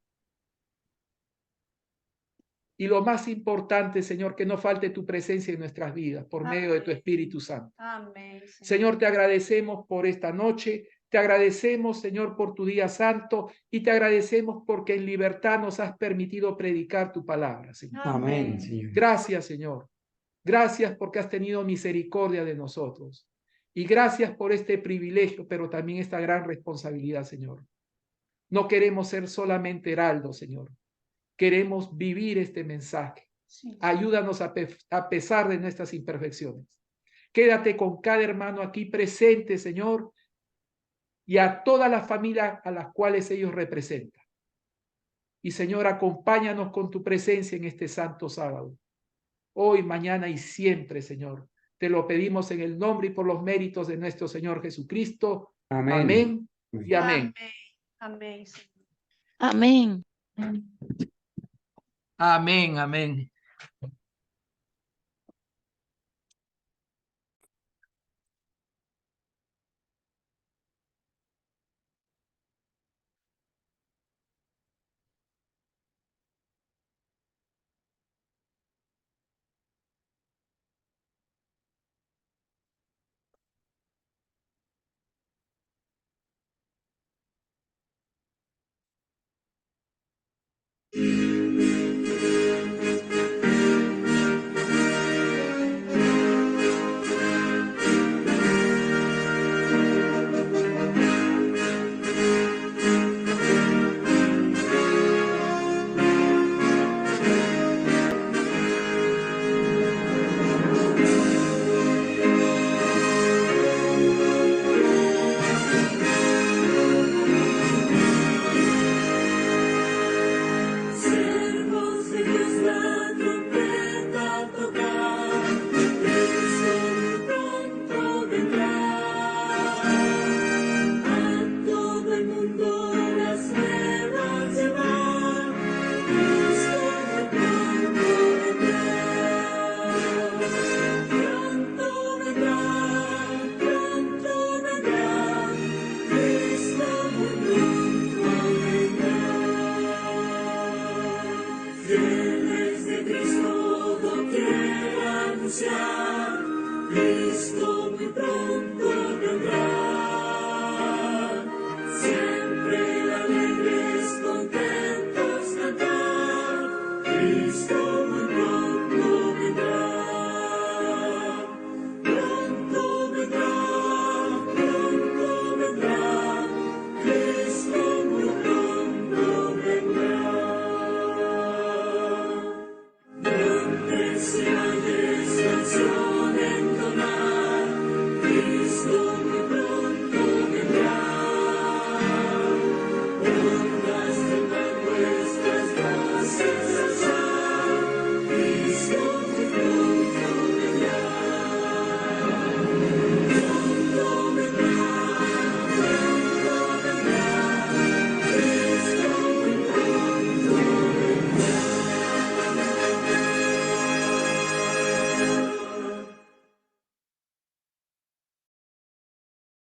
Y lo más importante, Señor, que no falte tu presencia en nuestras vidas por medio de tu Espíritu Santo. Amén, Señor, te agradecemos por esta noche. Te agradecemos, Señor, por tu día santo y te agradecemos porque en libertad nos has permitido predicar tu palabra, Señor. Amén, Señor. Gracias, Señor. Gracias porque has tenido misericordia de nosotros. Y gracias por este privilegio, pero también esta gran responsabilidad, Señor. No queremos ser solamente heraldos, Señor. Queremos vivir este mensaje. Sí. Ayúdanos a pesar de nuestras imperfecciones. Quédate con cada hermano aquí presente, Señor, y a todas las familias a las cuales ellos representan. Y, Señor, acompáñanos con tu presencia en este santo sábado. Hoy, mañana y siempre, Señor. Te lo pedimos en el nombre y por los méritos de nuestro Señor Jesucristo. Amén. Amén y amén. Amén, Señor. Amén. Amén, amén. Siervos de Dios, la trompeta a tocar, Cristo muy pronto vendrá. A todo el mundo las nuevas llevar, Cristo muy pronto vendrá. Pronto vendrá, Cristo muy pronto vendrá. Fieles de Cristo doquiera anunciar, Cristo